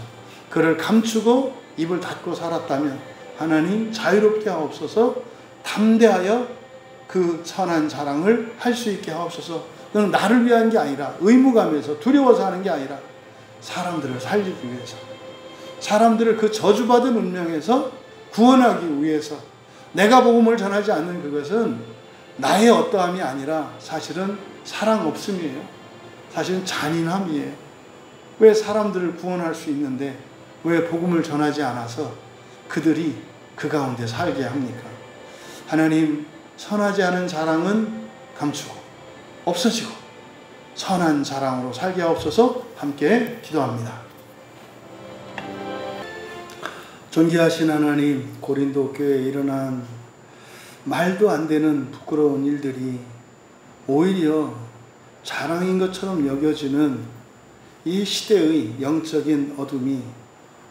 그를 감추고 입을 닫고 살았다면 하나님 자유롭게 하옵소서. 담대하여 그 선한 자랑을 할 수 있게 하옵소서. 그건 나를 위한 게 아니라 의무감에서 두려워서 하는 게 아니라 사람들을 살리기 위해서, 사람들을 그 저주받은 운명에서 구원하기 위해서. 내가 복음을 전하지 않는 그것은 나의 어떠함이 아니라 사실은 사랑 없음이에요. 사실은 잔인함이에요. 왜 사람들을 구원할 수 있는데 왜 복음을 전하지 않아서 그들이 그 가운데 살게 합니까? 하나님, 선하지 않은 자랑은 감추고 없어지고 선한 자랑으로 살게 하옵소서. 함께 기도합니다. 존귀하신 하나님, 고린도 교회에 일어난 말도 안 되는 부끄러운 일들이 오히려 자랑인 것처럼 여겨지는 이 시대의 영적인 어둠이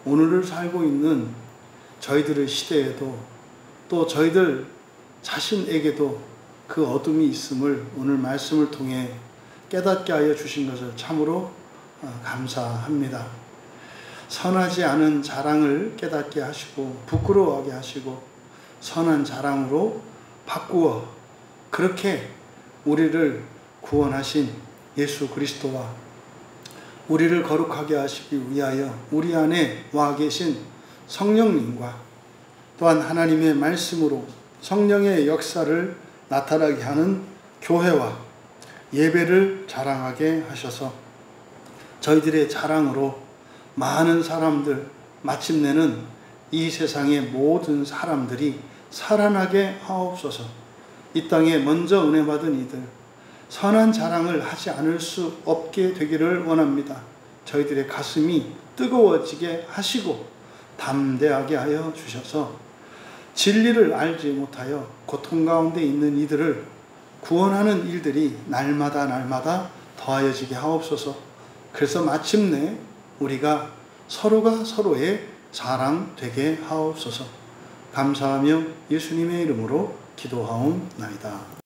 오늘을 살고 있는 저희들의 시대에도 또 저희들 자신에게도 그 어둠이 있음을 오늘 말씀을 통해 깨닫게 하여 주신 것을 참으로 감사합니다. 선하지 않은 자랑을 깨닫게 하시고 부끄러워하게 하시고 선한 자랑으로 바꾸어 그렇게 우리를 구원하신 예수 그리스도와 우리를 거룩하게 하시기 위하여 우리 안에 와 계신 성령님과 또한 하나님의 말씀으로 성령의 역사를 나타나게 하는 교회와 예배를 자랑하게 하셔서 저희들의 자랑으로 많은 사람들, 마침내는 이 세상의 모든 사람들이 살아나게 하옵소서. 이 땅에 먼저 은혜 받은 이들, 선한 자랑을 하지 않을 수 없게 되기를 원합니다. 저희들의 가슴이 뜨거워지게 하시고 담대하게 하여 주셔서 진리를 알지 못하여 고통 가운데 있는 이들을 구원하는 일들이 날마다 날마다 더하여지게 하옵소서. 그래서 마침내 우리가 서로가 서로의 자랑 되게 하옵소서. 감사하며 예수님의 이름으로 기도하옵나이다.